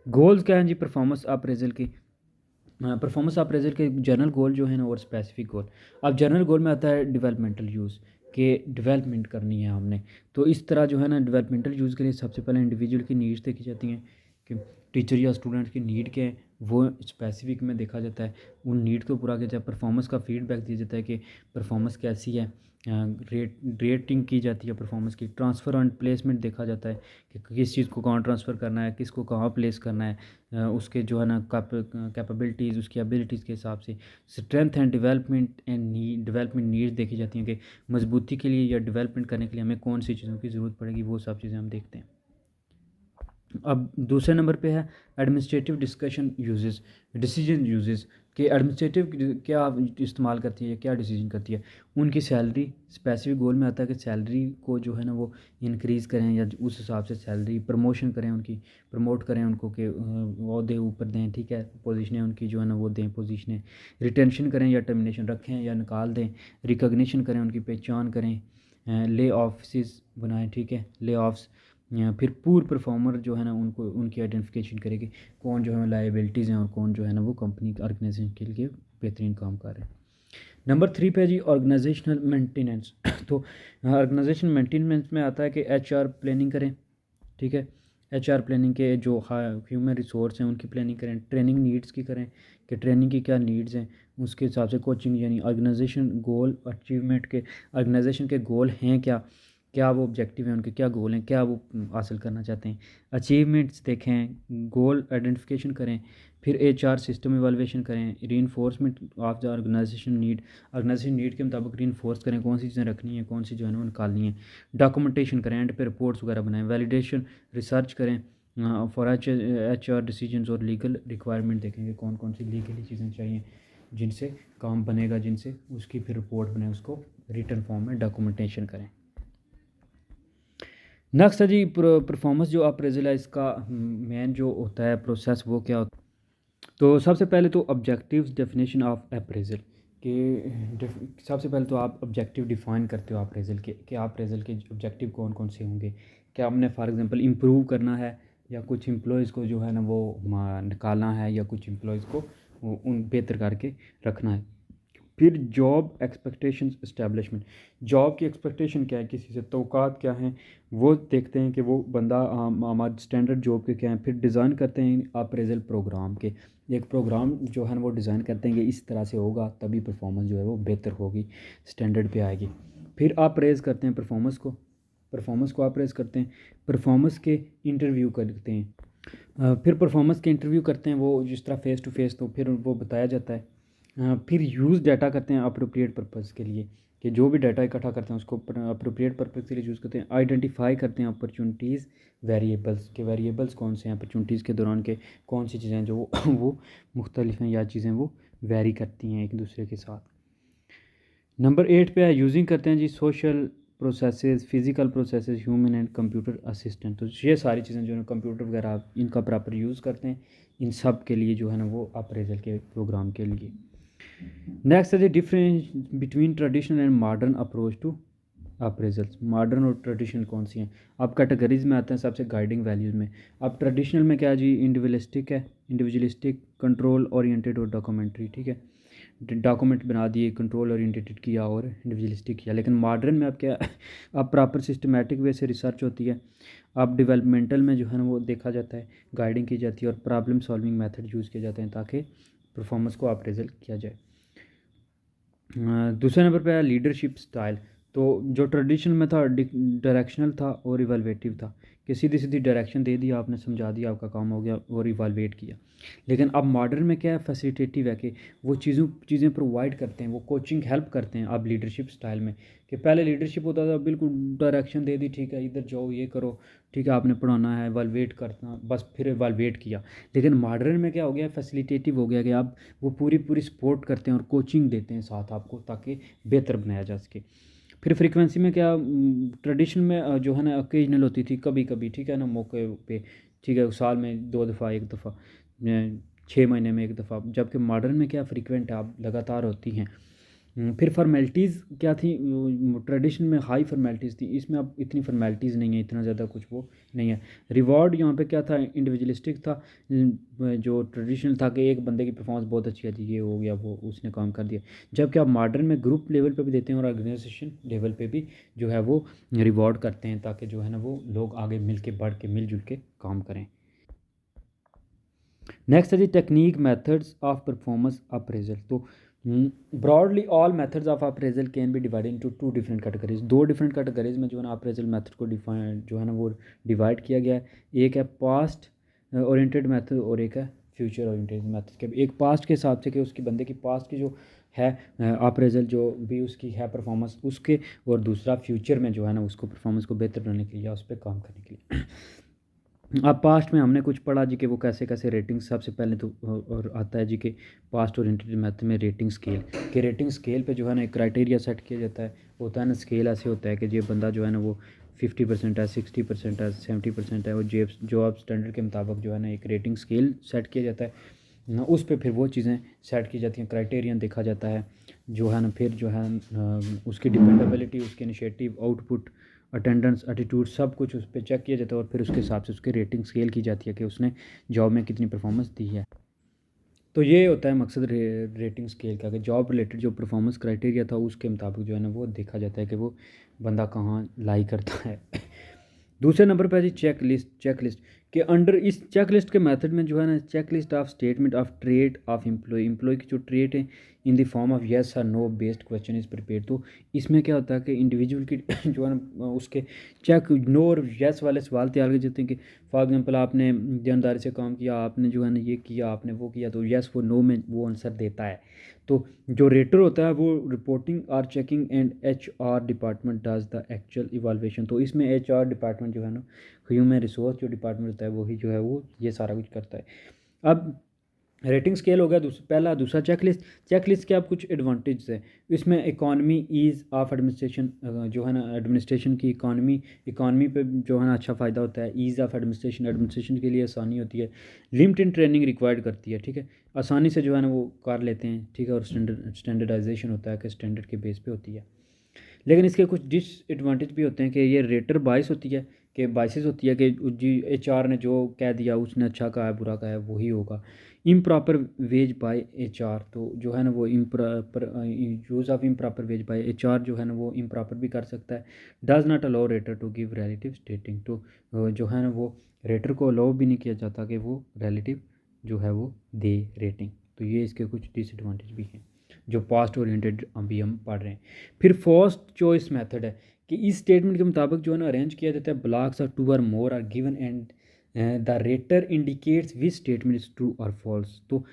गोल्स क्या हैं जी परफॉर्मेंस अप्रेजल की। परफॉर्मेंस अप्रेजल के जनरल गोल जो है ना और स्पेसिफिक गोल। अब जनरल गोल में आता है डेवलपमेंटल यूज़, के डेवलपमेंट करनी है हमने। तो इस तरह जो है ना डेवलपमेंटल यूज़ के लिए सबसे पहले इंडिविजुअल की नीड्स देखी जाती हैं कि टीचर या स्टूडेंट की नीड क्या है, वो स्पेसिफिक में देखा जाता है, उन नीड को पूरा किया जाता है। परफॉर्मेंस का फीडबैक दिया जाता है कि परफॉर्मेंस कैसी है, रेटिंग की जाती है परफॉर्मेंस की। ट्रांसफ़र एंड प्लेसमेंट देखा जाता है कि किस चीज़ को कहाँ ट्रांसफ़र करना है, किसको कहाँ प्लेस करना है, उसके जो है ना कैपेबिलिटीज़, उसकी एबिलिटीज़ के हिसाब से। स्ट्रेंथ एंड डेवलपमेंट नीड्स देखी जाती हैं कि मजबूती के लिए या डेवलपमेंट करने के लिए हमें कौन सी चीज़ों की ज़रूरत पड़ेगी, वो सब चीज़ें हम देखते हैं। अब दूसरे नंबर पे है एडमिनिस्ट्रेटिव डिसीजन यूजेस कि एडमिनिस्ट्रेटिव क्या इस्तेमाल करती है, क्या डिसीजन करती है। उनकी सैलरी स्पेसिफिक गोल में आता है कि सैलरी को जो है ना वो इंक्रीज़ करें या उस हिसाब से सैलरी प्रमोशन करें, उनकी प्रमोट करें उनको कि ओहदे ऊपर दें, ठीक है, पोजीशनें उनकी जो है ना वो दें पोजीशनें। रिटेंशन करें या टर्मिनेशन रखें या निकाल दें। रिकॉग्निशन करें, उनकी पहचान करें। ले ऑफिस बनाएं, ठीक है, ले ऑफ्स। फिर पूर परफॉर्मर जो है ना उनको उनकी आइडेंटिफिकेशन करेगी कौन जो है लाइबिलिटीज़ हैं और कौन जो है ना वो कंपनी ऑर्गेनाइजेशन के लिए बेहतरीन काम कर रहे हैं। नंबर 3 पे है जी ऑर्गेनाइजेशनल मेंटेनेंस। तो ऑर्गेनाइजेशन मेंटेनेंस में आता है कि HR प्लानिंग करें, ठीक है। HR प्लानिंग के जो ह्यूमन रिसोर्स हैं उनकी प्लानिंग करें। ट्रेनिंग नीड्स की करें कि ट्रेनिंग की क्या नीड्स हैं, उसके हिसाब से कोचिंग, यानी ऑर्गेनाइजेशन गोल अचीवमेंट के, ऑर्गेनाइजेशन के गोल हैं क्या, क्या वो ऑब्जेक्टिव हैं उनके, क्या गोल हैं, क्या वो हासिल करना चाहते हैं। अचीवमेंट्स देखें, गोल आइडेंटिफिकेशन करें। फिर HR सिस्टम इवैल्यूएशन करें। Reinforcement of the organisation need के मुताबिक रीइंफोर्स करें कौन सी चीज़ें रखनी है, कौन सी जो है ना वो निकालनी है। डॉक्यूमेंटेशन करें, एंड पे रिपोर्ट्स वगैरह बनाएं। वैलिडेशन रिसर्च करें फॉर HR डिसीजंस और लीगल रिक्वायरमेंट देखेंगे कौन कौन सी लीगली चीज़ें चाहिए जिनसे काम बनेगा, जिनसे उसकी फिर रिपोर्ट बने, उसको रिटन फॉर्म में डॉक्यूमेंटेशन करें। नेक्स्ट है जी परफॉर्मेंस जो अप्रेजल है, इसका मेन जो होता है प्रोसेस वो क्या होता है। तो सबसे पहले तो ऑब्जेक्टिव्स डेफिनेशन ऑफ अप्रेजल के सबसे पहले तो आप ऑब्जेक्टिव डिफ़ाइन करते हो अप्रेजल के कि अप्रेजल के ऑब्जेक्टिव कौन कौन से होंगे। क्या हमने फॉर एग्जांपल इम्प्रूव करना है, या कुछ एम्प्लॉयज़ को जो है ना वो निकालना है, या कुछ एम्प्लॉयज़ को उन बेहतर करके रखना है। फिर जॉब एक्सपेक्टेशंस इस्टेब्लिशमेंट, जॉब की एक्सपेक्टेशन क्या है, किसी से तौक़ात क्या हैं, वो देखते हैं कि वो बंदा हमारे स्टैंडर्ड जॉब के क्या हैं। फिर डिज़ाइन करते हैं अप्रेजल प्रोग्राम के, एक प्रोग्राम जो है ना वो डिज़ाइन करते हैं कि इस तरह से होगा तभी परफॉर्मेंस जो है वो बेहतर होगी, स्टैंडर्ड पे आएगी। फिर अप्रेज़ करते हैं परफॉर्मेंस को अप्रेज़ करते हैं। परफॉर्मेंस के इंटरव्यू करते हैं। फिर परफॉर्मेंस के इंटरव्यू करते हैं, वो जिस तरह फ़ेस टू फेस, तो फिर वो बताया जाता है। फिर यूज़ डाटा करते हैं अप्रोप्रिएट पर्पज़ के लिए कि जो भी डाटा इकट्ठा करते हैं उसको अप्रोप्रिएट पर्पज़ के लिए यूज़ करते हैं। आइडेंटिफाई करते हैं अपॉर्चुनिटीज़ वेरिएबल्स के, वेरिएबल्स कौन से हैं अपॉर्चुनिटीज़ के दौरान के, कौन सी चीज़ें जो वो मुख्तलिफ हैं या चीज़ें वो वेरी करती हैं एक दूसरे के साथ। नंबर 8 पे है यूजिंग करते हैं जी social processes, physical processes, human and computer assistant. तो ये सारी चीज़ें जो है कंप्यूटर वगैरह इनका प्रॉपर यूज़ करते हैं इन सब के लिए जो है ना वो अप्रेजल के प्रोग्राम के लिए। नेक्स्ट है the difference between traditional and modern approach to appraisals. Modern और ट्रेडिशनल कौन सी हैं, अब कैटेगरीज में आते हैं सबसे गाइडिंग वैल्यूज़ में। अब ट्रेडिशनल में क्या है जी, इंडिविजुअलिस्टिक, कंट्रोल ओरिएंटेड और डॉक्यूमेंट्री, ठीक है। डॉक्यूमेंट बना दिए, कंट्रोल ओरिएंटेड किया और इंडिविजुअलिस्टिक किया। लेकिन मॉडर्न में अब क्या अब प्रॉपर सिस्टमेटिक वे से रिसर्च होती है। अब डेवलपमेंटल में जो है ना वो देखा जाता है, गाइडिंग की जाती है और प्रॉब्लम सॉल्विंग मेथड यूज़ किए जाते हैं ताकि परफॉर्मेंस को अप्रेजल किया जाए। दूसरे नंबर पे है लीडरशिप स्टाइल। तो जो ट्रेडिशनल में था डायरेक्शनल था और इवैल्यूएटिव था कि सीधी सीधी डायरेक्शन दे दिया आपने, समझा दिया, आपका काम हो गया, और इवैल्यूएट किया। लेकिन अब मॉडर्न में क्या है, फैसिलिटेटिव है कि वो चीज़ें प्रोवाइड करते हैं, वो कोचिंग हेल्प करते हैं। अब लीडरशिप स्टाइल में कि पहले लीडरशिप होता था बिल्कुल डायरेक्शन दे दी, ठीक है इधर जाओ ये करो, ठीक है आपने पढ़ाना है, इवैल्यूएट करना बस, फिर इवैल्यूएट किया। लेकिन मॉडर्न में क्या हो गया, फैसिलिटेटिव हो गया कि आप वो पूरी पूरी सपोर्ट करते हैं और कोचिंग देते हैं साथ आपको ताकि बेहतर बनाया जा सके। फिर फ्रीक्वेंसी में क्या, ट्रेडिशनल में जो है ना ओकेजनल होती थी, कभी कभी, ठीक है ना, मौके पे, ठीक है, साल में 2 दफ़ा, 1 दफ़ा, 6 महीने में 1 दफ़ा। जबकि मॉडर्न में क्या फ़्रीक्वेंट है, आप लगातार होती हैं। फिर फॉर्मेलिटीज़ क्या थी, ट्रेडिशन में हाई फॉर्मेलिटीज़ थी, इसमें अब इतनी फॉर्मेलिटीज़ नहीं है, इतना ज़्यादा कुछ वो नहीं है। रिवॉर्ड यहाँ पे क्या था, इंडिविजुअलिस्टिक था। जो ट्रेडिशनल था कि एक बंदे की परफॉर्मेंस बहुत अच्छी है, ये हो गया, वो उसने काम कर दिया। जबकि आप मॉडर्न में ग्रुप लेवल पे भी देते हैं और ऑर्गेनाइजेशन लेवल पे भी जो है वो रिवॉर्ड करते हैं ताकि जो है ना वो लोग आगे मिल के बढ़ के मिलजुल के काम करें। नेक्स्ट है जी technique methods of performance appraisal. तो broadly all methods of appraisal can be divided into two different categories, दो डिफरेंट कैटेगरीज में जो है ना अप्रेजल मेथड को डिफाइन जो है ना वो डिवाइड किया गया है। एक है पास्ट ओरिएंटेड मेथड और एक है फ्यूचर ओरिएंटेड मेथड। के एक पास्ट के हिसाब से कि उसकी बंदे की पास्ट की जो है अप्रेजल जो भी उसकी है परफॉर्मेंस उसके, और दूसरा फ्यूचर में जो है ना उसको परफॉर्मेंस को बेहतर बनाने के लिए या उस पर काम करने के लिए। अब पास्ट में हमने कुछ पढ़ा जी कि वो कैसे कैसे रेटिंग, सबसे पहले तो और आता है जी कि पास्ट ओरिएंटेड मेथड में रेटिंग स्केल, कि रेटिंग स्केल पे जो है ना एक क्राइटेरिया सेट किया जाता है। होता है ना स्केल ऐसे होता है कि ये बंदा जो है ना वो 50% है, 60% है, 70% है, वो जॉब स्टैंडर्ड के मुताबिक जो है ना एक रेटिंग स्केल सेट किया जाता है ना, उस पर फिर वो चीज़ें सेट की जाती हैं, क्राइटेरियन देखा जाता है जो है ना, फिर जो है उसकी डिपेंडेबिलिटी, उसके इनिशिएटिव, आउटपुट, अटेंडेंस, एटीट्यूड, सब कुछ उस पर चेक किया जाता है और फिर उसके हिसाब से उसकी रेटिंग स्केल की जाती है कि उसने जॉब में कितनी परफॉर्मेंस दी है। तो ये होता है मकसद रेटिंग स्केल का, कि जॉब रिलेटेड जो परफॉर्मेंस क्राइटेरिया था उसके मुताबिक जो है ना वो देखा जाता है कि वो बंदा कहाँ लाई करता है। दूसरे नंबर पर है जी चेक लिस्ट के अंडर, इस चेक लिस्ट के मेथड में जो है ना checklist of statement of trait of employ की जो ट्रेट है in the form of yes और no based question is prepare. तो इसमें क्या होता है कि इंडिविजुअल की जो है ना उसके चेक नो और येस वाले सवाल तैयार किए जाते हैं कि फॉर एग्जांपल आपने ईमानदारी से काम किया, आपने जो है ना ये किया, आपने वो किया, तो येस वो नो में वो आंसर देता है। तो जो रेटर होता है वो रिपोर्टिंग और checking and HR department does the actual evaluation. तो इसमें HR डिपार्टमेंट जो है ना ह्यूमन रिसोर्स जो डिपार्टमेंट होता है वही जो है वो ये सारा कुछ करता है। अब रेटिंग स्केल हो गया पहला। दूसरा चेक लिस्ट के अब कुछ एडवांटेज है इसमें। इकॉनमी, ईज़ ऑफ एडमिनिस्ट्रेशन जो है ना एडमिनिस्ट्रेशन की इकॉनमी पे जो है ना अच्छा फ़ायदा होता है। ईज़ ऑफ एडमिनिस्ट्रेशन के लिए आसानी होती है। लिमिटेड ट्रेनिंग रिक्वायर्ड करती है, ठीक है, आसानी से जो है ना वो कर लेते हैं, ठीक है। और स्टैंडर्डाइजेशन होता है कि स्टैंडर्ड के बेस पे होती है। लेकिन इसके कुछ डिसएडवांटेज भी होते हैं कि ये रेटर बाइस होती है, कि बाइसेस होती है कि जी HR ने जो कह दिया उसने अच्छा कहा है बुरा कहा है वही होगा। इम्प्रॉपर वेज बाय HR, तो जो है ना वो improper use of improper veg bye HR जो है ना वो इम्प्रॉपर भी कर सकता है। Does not allow rater to give relative stating, तो जो है ना वो रेटर को अलाउ भी नहीं किया जाता कि वो रिलेटिव जो है वो दे रेटिंग। तो ये इसके कुछ डिसएडवांटेज भी हैं जो पास्ट ओरिएंटेड अभी हम पढ़ रहे हैं। फिर फर्स्ट चॉइस मेथड है कि इस स्टेटमेंट के मुताबिक जो है ना अरेंज किया जाता है ब्लॉक्स ऑफ 2 और more are given and the rater indicates which statement is true और फॉल्स। तो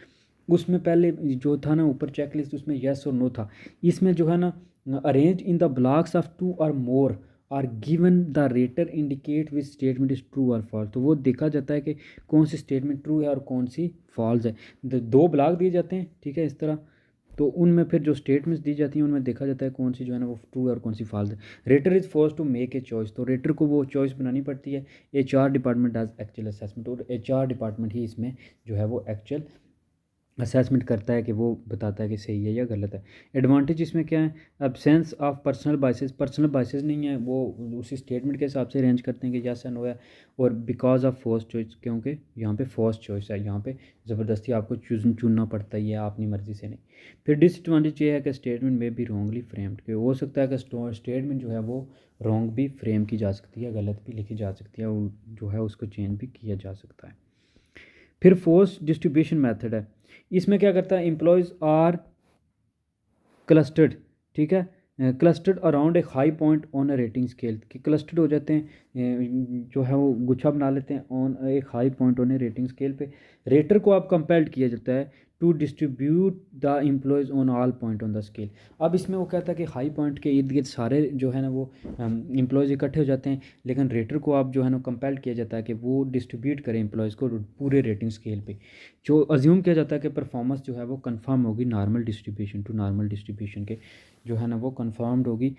उसमें पहले जो था ना ऊपर चेकलिस्ट उसमें येस और नो था, इसमें जो है ना arrange in the blocks of 2 और more are given the rater indicate which statement is true और फॉल्स। तो वो देखा जाता है कि कौन सी स्टेटमेंट ट्रू है और कौन सी फॉल्स है। दो ब्लॉक दिए जाते हैं, ठीक है, इस तरह। तो उनमें फिर जो स्टेटमेंट्स दी जाती हैं उनमें देखा जाता है कौन सी जो है ना वो ट्रू है और कौन सी फॉल्स है। Rater is force to make a choice, तो रेटर को वो चॉइस बनानी पड़ती है। HR department does actual assessment, और HR डिपार्टमेंट ही इसमें जो है वो एक्चुअल असेसमेंट करता है कि वो बताता है कि सही है या गलत है। एडवांटेज इसमें क्या है, एब्सेंस ऑफ पर्सनल बाइसेस नहीं है, वो उसी स्टेटमेंट के हिसाब से अरेंज करते हैं कि यस या नो है। और बिकॉज ऑफ फोर्स चॉइस, क्योंकि यहाँ पे फोर्स चॉइस है, यहाँ पे ज़बरदस्ती आपको चुनना पड़ता ही है अपनी मर्ज़ी से नहीं। फिर डिसएडवांटेज ये है कि स्टेटमेंट में भी रॉन्गली फ्रेम्ड, कि हो सकता है कि स्टेटमेंट जो है वो रॉन्ग भी फ्रेम की जा सकती है, गलत भी लिखी जा सकती है, और जो है उसको चेंज भी किया जा सकता है। फिर फोर्स डिस्ट्रीब्यूशन मेथड है, इसमें क्या करता है, एम्प्लॉयज़ आर क्लस्टर्ड, ठीक है, clustered around a high point on a rating scale, कि क्लस्टर्ड हो जाते हैं, जो है वो गुच्छा बना लेते हैं ऑन एक high point on a rating scale पे। रेटर को अब कंपेल्ड किया जाता है to distribute the employees on all point on the scale. अब इसमें वो कहता है कि हाई पॉइंट के इर्द गिर्द सारे जो है ना वो एम्प्लॉयज़ इकट्ठे हो जाते हैं, लेकिन रेटर को अब जो है ना कंपेल्ड किया जाता है कि वो डिस्ट्रीब्यूट करें एम्प्लॉयज़ को पूरे रेटिंग स्केल पे। जो अज्यूम किया जाता है कि परफॉर्मेंस जो है वो कंफर्म होगी नॉर्मल डिस्ट्रीब्यूशन के जो है ना वो कंफर्म्ड होगी।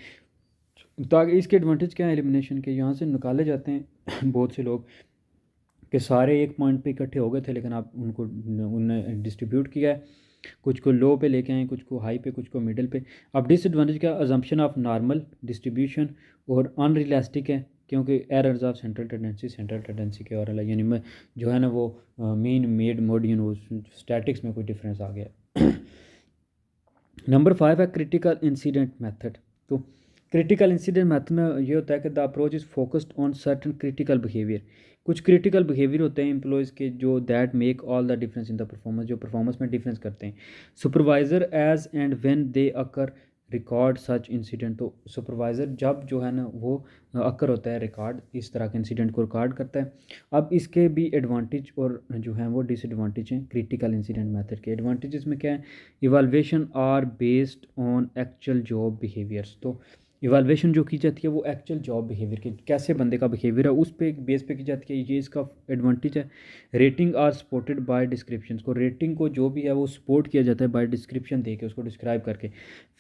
ताकि इसके एडवांटेज क्या है एलिमिनेशन के, यहाँ से निकाले जाते हैं बहुत से लोग कि सारे एक पॉइंट पे इकट्ठे हो गए थे, लेकिन आप उनने डिस्ट्रीब्यूट किया है, कुछ को लो पे लेके आए, कुछ को हाई पे, कुछ को मिडिल पे। अब डिसएडवांटेज क्या, अजम्पशन ऑफ नॉर्मल डिस्ट्रीब्यूशन और अनरियलिस्टिक है, क्योंकि एरर्स ऑफ सेंट्रल टेंडेंसी के और यानी मैं जो है ना वो मीन मेड मोडियन वो स्टैटिक्स में कोई डिफरेंस आ गया। नंबर 5 है क्रिटिकल इंसिडेंट मेथड। तो क्रिटिकल इंसिडेंट मेथड में ये होता है कि the approach is focused on certain critical behaviour. कुछ क्रिटिकल बिहेवियर होते हैं एम्प्लॉयज़ के जो that make all the difference in the performance, जो परफॉर्मेंस में डिफरेंस करते हैं। Supervisor as and when they occur record such incident. तो सुपरवाइज़र जब जो है ना वो अकर होता है, रिकॉर्ड इस तरह के इंसिडेंट को रिकॉर्ड करता है। अब इसके भी एडवांटेज और जो हैं वो डिसएडवांटेज हैं क्रिटिकल इंसिडेंट मेथड के। एडवांटेजेस में क्या है, evaluation are based on actual job behaviours. तो इवाल्वेशन जो की जाती है वो एक्चुअल जॉब बिहेवियर की, कैसे बंदे का बिहेवियर है उस पे बेस पे की जाती है, ये इसका एडवांटेज है। Rating are supported by description, को रेटिंग को जो भी है वो सपोर्ट किया जाता है बाय डिस्क्रिप्शन दे के, उसको डिस्क्राइब करके।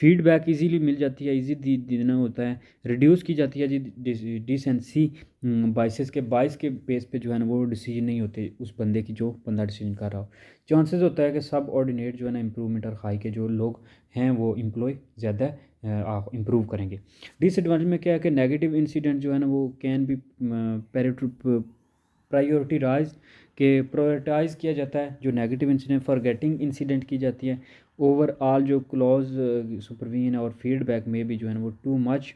फीडबैक इजीली मिल जाती है, इजी देना होता है। रिड्यूस की जाती है जी डिसेंसी बाइसेस के, बाइस के बेस पे जो है ना वो डिसीजन नहीं होते उस बंदे की, जो बंदा डिसीजन कर रहा हो। चांसेस होता है कि सब ऑर्डिनेट जो है ना इम्प्रूवमेंट और हाई के जो लोग हैं वो एम्प्लॉय ज़्यादा इम्प्रूव करेंगे। डिसएडवांटेज में क्या है कि नेगेटिव इंसिडेंट जो है ना वो कैन बी प्रायोरिटीराइज के प्रायोरिटाइज किया जाता है जो नेगेटिव इंसिडेंट, फॉरगेटिंग इंसिडेंट की जाती है। ओवरऑल जो क्लोज सुपरवीजन और फीडबैक में भी जो है ना वो too much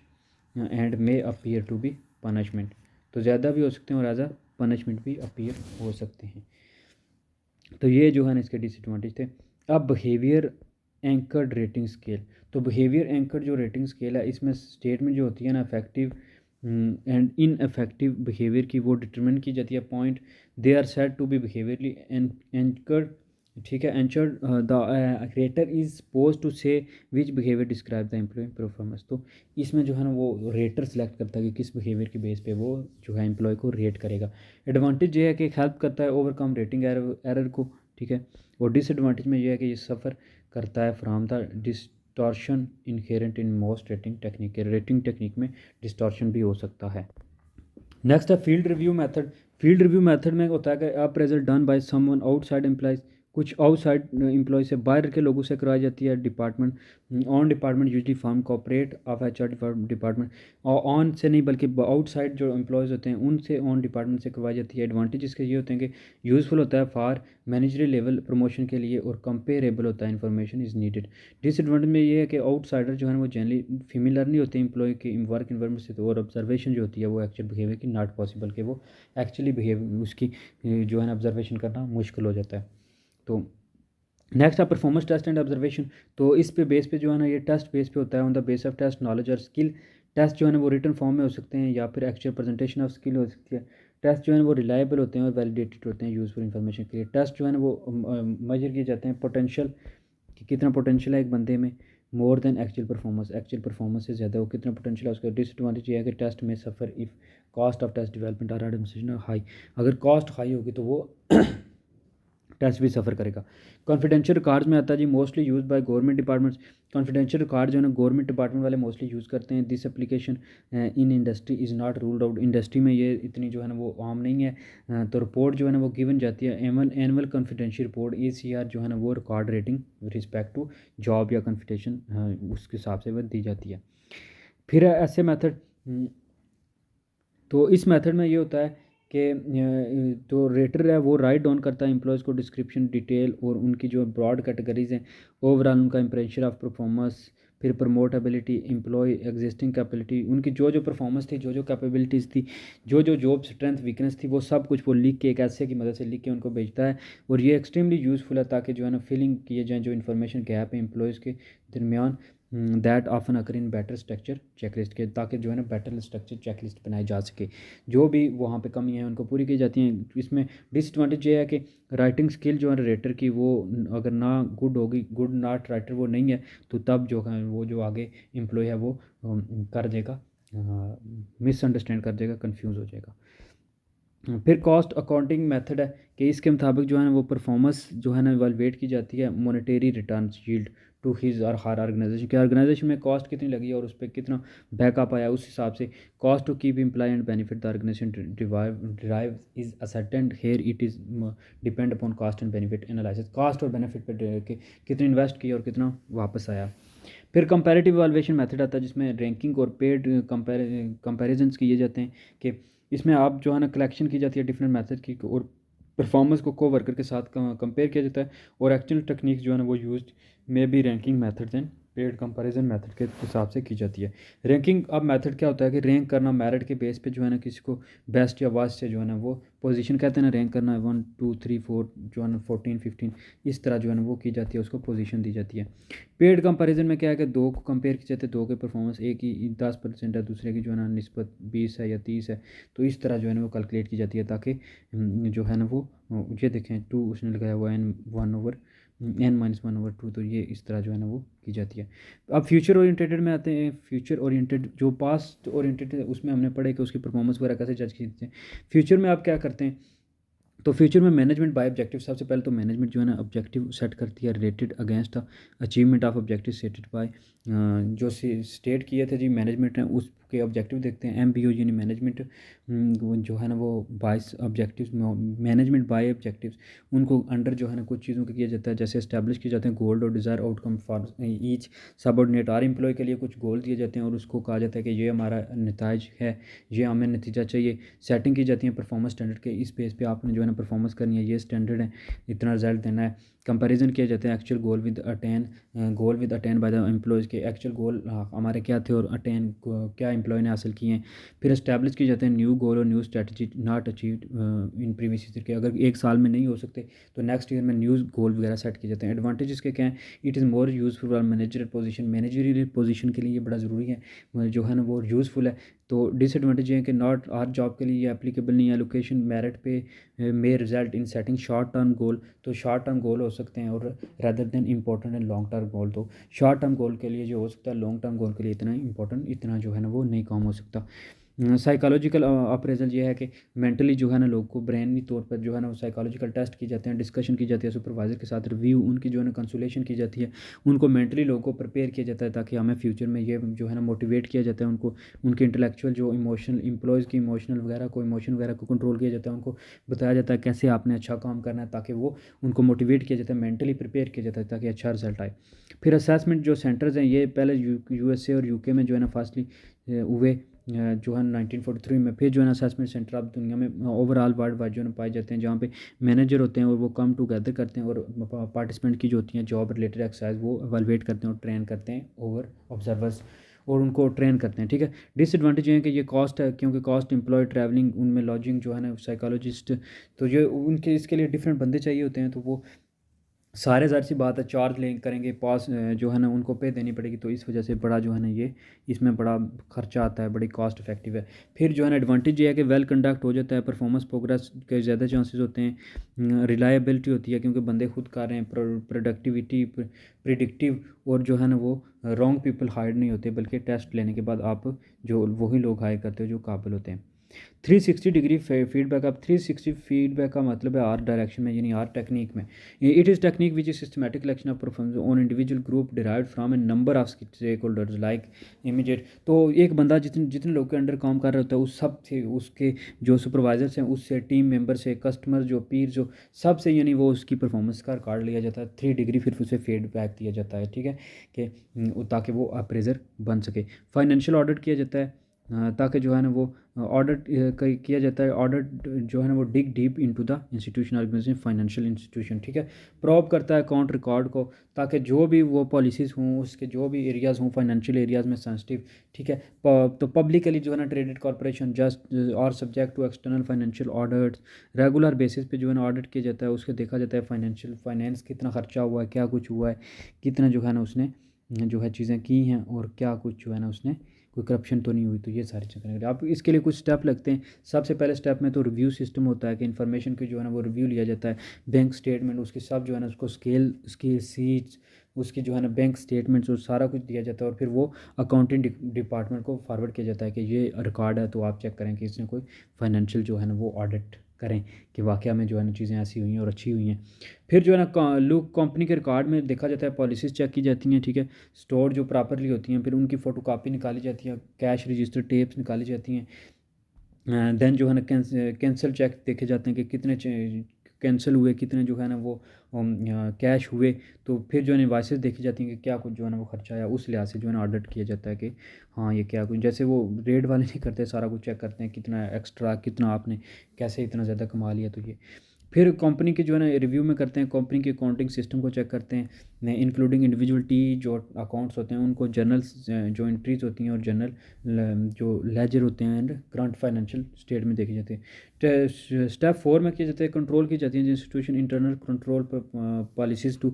and may appear to be punishment. तो ज़्यादा भी हो सकते हैं और एज अ पनिशमेंट भी अपीयर हो सकते हैं। तो ये जो है ना इसके डिसएडवांटेज थे। अब बिहेवियर एंकर्ड रेटिंग स्केल। तो बिहेवियर एंकर्ड जो रेटिंग स्केल है इसमें स्टेटमेंट जो होती है ना इफेक्टिव एंड इनइफेक्टिव बिहेवियर की वो डिटरमिन की जाती है point. They are said to be behaviourally anchored, ठीक है। Anchored the rater is suppose to say which behaviour describe the employ performance. तो इसमें जो है ना वो रेटर सेलेक्ट करता है कि किस बिहेवियर के बेस पे वो जो है एम्प्लॉय को रेट करेगा। एडवांटेज ये है कि हेल्प करता है ओवरकम रेटिंग एरर को, ठीक है। और डिसएडवांटेज में ये है कि ये सफ़र करता है from the distortion inherent in most rating technique. Rating technique में डिस्टॉर्शन भी हो सकता है। नेक्स्ट है field review method. Field review method में होता है कि appraisal done by someone outside employees, कुछ आउटसाइड एम्प्लॉय से, बाहर के लोगों से करवाई जाती है। Department on department usually form corporate of H R department, और ऑन से नहीं बल्कि आउटसाइड जो एम्प्लॉयज़ होते हैं उनसे ऑन डिपार्टमेंट से करवाई जाती है। एडवांटेज इसके ये होते हैं कि यूज़फुल होता है फॉर मैनेजरी लेवल प्रमोशन के लिए और कंपेरेबल होता है, इन्फॉर्मेशन इज़ नीडेड। डिसएडवांटेज में ये है कि आउटसाइडर जो है वो जनरली फेमिलियर नहीं होते एम्प्लॉय के वर्क इन्वायरमेंट से, तो और ऑब्जर्वेशन जो होती है वो एक्चुअल बिहेवियर की नॉट पॉसिबल, कि वो एक्चुअली बिहेव उसकी जो है ना ऑब्जर्वेशन करना मुश्किल हो जाता है। तो नेक्स्ट है परफॉर्मेंस टेस्ट एंड ऑब्जर्वेशन। तो इस पे बेस पे जो है ना ये टेस्ट बेस पे होता है, on the base of test knowledge और स्किल। टेस्ट जो है ना वो रिटन फॉर्म में हो सकते हैं या फिर एक्चुअल प्रेजेंटेशन ऑफ स्किल हो सकती है। टेस्ट जो है ना वो रिलायबल होते हैं और वैलिडेटेड होते हैं यूजफुल इन्फॉर्मेशन के लिए। टेस्ट जो है ना वो मेजर किए जाते हैं पोटेंशियल, कि कितना पोटेंशियल है एक बंदे में, मोर देन एक्चुअल परफॉर्मेंस से ज़्यादा वो कितना पोटेंशियल है उसका। डिसएडवांटेज ये है कि टेस्ट में suffer if cost of test development or administration high. अगर कॉस्ट हाई होगी तो वो टेस्ट भी सफ़र करेगा। कॉन्फिडेंशियल रिकॉर्ड्स में आता है जी mostly use by government departments. Confidential record जो है ना गवर्नमेंट डिपार्टमेंट वाले मोस्टली यूज़ करते हैं। This application in industry is not ruled out. Industry में ये इतनी जो है ना वो आम नहीं है। तो रिपोर्ट जो है ना वो गिवन जाती है एनुअल कॉन्फिडेंशियल रिपोर्ट ACR जो है ना वो record rating respect to job या कॉन्फिडेंशन उसके हिसाब से वह दी जाती है। फिर ऐसे मेथड, तो इस मेथड में ये होता है कि जो रेटर है वो राइट डाउन करता है एम्प्लॉयज़ को डिस्क्रिप्शन डिटेल और उनकी जो ब्रॉड कैटेगरीज हैं, ओवरऑल उनका इम्प्रेशन ऑफ परफॉर्मेंस, फिर प्रमोटेबिलिटी, एम्प्लॉय एग्जिस्टिंग कैपेबिलिटी, उनकी जो जो परफॉर्मेंस थी, जो जो कैपेबिलिटीज़ थी, जो जो जॉब स्ट्रेंथ वीकनेस थी, वो सब कुछ वो लिख के एक ऐसे की मदद से लिख के उनको भेजता है। और ये एक्सट्रीमली यूज़फुल है ताकि जो है ना फिलिंग किए जाएँ जो इन्फॉर्मेशन गैप है एम्प्लॉयज़ के दरमियान, that often occur in better structure checklist के, ताकि जो है ना बेटर स्ट्रक्चर चेकलिस्ट बनाई जा सके। जो भी वहाँ पे कमी है उनको पूरी की जाती हैं। इसमें डिसएडवांटेज ये है कि राइटिंग स्किल जो है राइटर की वो अगर ना गुड होगी, गुड नॉट राइटर वो नहीं है, तो तब जो है वो जो आगे एम्प्लॉय है वो कर देगा, मिसअंडरस्टैंड कर देगा, कंफ्यूज हो जाएगा। फिर कॉस्ट अकाउंटिंग मेथड है कि इसके मुताबिक जो है ना वो परफॉर्मेंस जो है ना इवैल्यूएट की जाती है monetary return yield to his or her organisation, कि ऑर्गेनाइजेशन में कॉस्ट कितनी लगी और उस पर कितना बैकअप आया, उस हिसाब से cost to keep employ and benefit the organisation derive is ascertained here it is depend upon cost and benefit analysis. Cost और बेनिफिट पर कितने इन्वेस्ट किया और कितना वापस आया। फिर कंपैरेटिव इवैल्यूएशन मेथड आता है जिसमें रैंकिंग और पेड कंपैरिजंस किए जाते हैं, कि इसमें आप जो है ना कलेक्शन की जाती है डिफरेंट मेथड की और परफॉर्मेंस को वर्कर के साथ कंपेयर किया जाता है, और एक्चुअल टेक्निक्स जो है ना वो यूज्ड में भी ranking methods and paid comparison method के हिसाब से की जाती है। रैंकिंग अब मेथड क्या होता है कि रैंक करना मेरिट के बेस पे जो है ना किसी को बेस्ट या वर्स्ट से जो है ना वो पोजीशन कहते हैं ना, रैंक करना 1 2 3 4 जो है ना 14 15 इस तरह जो है ना वो की जाती है, उसको पोजीशन दी जाती है। पेड कंपैरिजन में क्या है कि दो को कंपेयर किए जाते हैं, दो के परफॉर्मेंस, एक ही 10% है, दूसरे की जो है ना निस्बत 20 है या 30 है, तो इस तरह जो है ना वो कैलकुलेट की जाती है ताकि जो है ना वो ये देखें 2 उसने लगाया हुआ n-1/2, तो ये इस तरह जो है ना वो की जाती है। अब फ्यूचर ओरिएंटेड में आते हैं। फ्यूचर ओरिएंटेड जो पास्ट ओरिएंटेड है उसमें हमने पढ़ा कि उसकी परफॉर्मेंस वगैरह कैसे जज की जाती है। फ्यूचर में आप क्या करते हैं, तो फ्यूचर में मैनेजमेंट बाय ऑब्जेक्टिव, सबसे पहले तो मैनेजमेंट जो है ना ऑब्जेक्टिव सेट करती है related against achievement of objective setted by जो स्टेट किए थे जी मैनेजमेंट ने, उसके ऑब्जेक्टिव देखते हैं। MBO यानी मैनेजमेंट जो है ना वो बाइस ऑब्जेक्टिव्स, मैनेजमेंट बाय ऑब्जेक्टिव्स, उनको अंडर जो है ना कुछ चीज़ों को किया जाता है, जैसे एस्टैब्लिश किए जाते हैं गोल्ड और desired outcome for each subordinate. हर एम्प्लॉय के लिए कुछ गोल दिए जाते हैं और उसको कहा जाता है कि ये हमारा नताज है, ये हमें नतीजा चाहिए। सेटिंग की जाती है परफॉर्मेंस स्टैंडर्ड के, इस बेस पे आपने जो है ना परफॉर्मेंस करनी है, ये स्टैंडर्ड है, इतना रिजल्ट देना है। कंपैरिजन किया जाता है actual goal with attain by the employees के, एक्चुअल गोल हमारे क्या थे और अटेन क्या एम्प्लॉय ने हासिल किए हैं। फिर इस्टेब्लिश किए जाते हैं न्यू गोल और new strategy not achieved in previous year के, अगर एक साल में नहीं हो सकते तो नेक्स्ट ईयर में न्यू गोल वगैरह सेट किए जाते हैं। एडवांटेज इसके क्या हैं, it is more useful for manager position, managerial position के लिए ये बड़ा ज़रूरी है जो है ना वो यूज़फुल है। तो डिसएडवांटेज ये है कि नॉट हर जॉब के लिए ये एप्लीकेबल नहीं है। लोकेशन मेरिट पे may result in setting short term goal, तो शॉर्ट टर्म गोल हो सकते हैं और rather than important and long term goal, तो शॉर्ट टर्म गोल के लिए जो हो सकता है, लॉन्ग टर्म गोल के लिए इतना इंपॉर्टेंट इतना जो है ना वो नहीं काम हो सकता। साइकोलॉजिकल अप्रेजल ये है कि मेंटली जो है ना लोग को ब्रेनी तौर पर जो है ना वो साइकोलॉजिकल टेस्ट की जाते हैं, डिस्कशन की जाती है सुपरवाइज़र के साथ, रिव्यू उनकी जो है ना कंसुलेशन की जाती है, उनको मेंटली लोगों को प्रिपेयर किया जाता है ताकि हमें फ्यूचर में ये जो है ना मोटिवेट किया जाता है उनको, उनके इंटेलेक्चुअल जो इमोशनल एम्प्लॉयज़ की इमोशन वगैरह को कंट्रोल किया जाता है, उनको बताया जाता है कैसे आपने अच्छा काम करना है, ताकि वो उनको मोटिवेट किया जाता है, मेंटली प्रिपेयर किया जाता है ताकि अच्छा रिजल्ट आए। फिर असेसमेंट जो सेंटर्स हैं ये पहले USA और UK में जो है ना फर्स्टली हुए जो है 1943 में, फिर जो है ना असेसमेंट सेंटर अब दुनिया में ओवरऑल वर्ल्ड वाइड जो है ना पाए जाते हैं, जहाँ पे मैनेजर होते हैं और वो कम टुगेदर करते हैं और पार्टिसिपेंट की जो होती हैं जॉब रिलेटेड एक्सरसाइज वो एवेलुएट करते हैं और ट्रेन करते हैं ओवर ऑब्जर्वर्स और उनको ट्रेन करते हैं, ठीक है। डिसएडवांटेज ये है कि ये कॉस्ट है, क्योंकि कॉस्ट एम्प्लॉय ट्रैवलिंग उनमें लॉजिंग जो है ना साइकोलॉजिस्ट, तो ये उनके इसके लिए डिफरेंट बंदे चाहिए होते हैं, तो वो सारे ज़ाहिर सी बात है चार्ज ले करेंगे, पास जो है ना उनको पे देनी पड़ेगी, तो इस वजह से बड़ा जो है ना ये इसमें बड़ा खर्चा आता है, बड़ी कॉस्ट इफेक्टिव है। फिर जो है ना एडवांटेज ये है कि वेल कंडक्ट हो जाता है, परफॉर्मेंस प्रोग्रेस के ज़्यादा चांसेस होते हैं, रिलायबिलिटी होती है क्योंकि बंदे खुद कर रहे हैं, प्रोडक्टिविटी प्रिडिक्टिव, और जो है ना वो रॉन्ग पीपल हायर नहीं होते, बल्कि टेस्ट लेने के बाद आप जो वही लोग हायर करते हो जो काबिल होते हैं। 360 डिग्री फीडबैक, अब 360 फीडबैक का मतलब है आर डायरेक्शन में, यानी आर टेक्निक में। It is technique which is systematic collection of performance on individual group derived from a number of stakeholders like immediate, तो एक बंदा जितने जितने लोग के अंडर काम कर रहा होता है उस सब से, उसके जो सुपरवाइजर्स हैं उससे, टीम मेंबर से, कस्टमर जो पीर जो सब से, यानी वो उसकी परफॉर्मेंस का रिकॉर्ड लिया जाता है 3 डिग्री, फिर उसे फीडबैक दिया जाता है, ठीक है, कि ताकि वो अप्रेजर बन सके। फाइनेंशियल ऑडिट किया जाता है ताकि जो है ना वो ऑडिट किया जाता है, ऑडिट जो है ना वो dig deep into the institution organisation financial institution, ठीक है, प्रॉब करता है अकाउंट रिकॉर्ड को, ताकि जो भी वो पॉलिसीज़ हों उसके जो भी एरियाज़ हों फाइनेंशियल एरियाज़ में सेंसिटिव, ठीक है, तो पब्लिकली जो है ना ट्रेडेड कॉर्पोरेशन जस्ट और subject to external financial audit, regular basis पे जो है ना ऑडिट किया जाता है, उसके देखा जाता है फाइनेंस कितना खर्चा हुआ है, क्या कुछ हुआ है, कितना जो है ना उसने जो है चीज़ें की हैं और क्या कुछ जो है ना उसने कोई करप्शन तो नहीं हुई, तो ये सारी चीज़ें करेंगे। आप इसके लिए कुछ स्टेप लगते हैं। सबसे पहले स्टेप में तो रिव्यू सिस्टम होता है कि इन्फॉर्मेशन की जो है ना वो रिव्यू लिया जाता है, बैंक स्टेटमेंट उसके सब जो है ना उसको स्केल उसकी सीट्स उसकी जो है ना बैंक स्टेटमेंट्स और सारा कुछ दिया जाता है, और फिर वो अकाउंटिंग डिपार्टमेंट को फॉरवर्ड किया जाता है कि ये रिकॉर्ड है, तो आप चेक करें कि इसने कोई फाइनेंशियल जो है ना वो ऑडिट करें कि वाकई में जो है ना चीज़ें ऐसी हुई हैं और अच्छी हुई हैं। फिर जो है ना लुक कंपनी के रिकॉर्ड में देखा जाता है, पॉलिसीज़ चेक की जाती हैं, ठीक है, स्टोर जो प्रॉपरली होती हैं, फिर उनकी फ़ोटोकॉपी निकाली जाती है, कैश रजिस्टर टेप्स निकाली जाती हैं, देन जो है ना कैंसिल चेक देखे जाते हैं कि कितने कैंसिल हुए, कितने जो है ना वो कैश हुए, तो फिर जो है इनवॉइसेस देखी जाती हैं कि क्या कुछ जो है ना वो खर्चा आया, उस लिहाज से जो है ना ऑडिट किया जाता है कि हाँ ये क्या कुछ, जैसे वो रेड वाले नहीं करते, सारा कुछ चेक करते हैं कितना एक्स्ट्रा, कितना आपने कैसे इतना ज़्यादा कमा लिया, तो ये फिर कंपनी के जो है ना रिव्यू में करते हैं, कंपनी के अकाउंटिंग सिस्टम को चेक करते हैं, इंक्लूडिंग इंडिविजुअल टी जो अकाउंट्स होते हैं उनको, जर्नल्स जो एंट्रीज होती हैं और जनरल जो लेजर होते हैं एंड करंट फाइनेंशियल स्टेट में देखी जाती है। स्टेप 4 में किया जाता है कंट्रोल की जाती है institution internal control policies to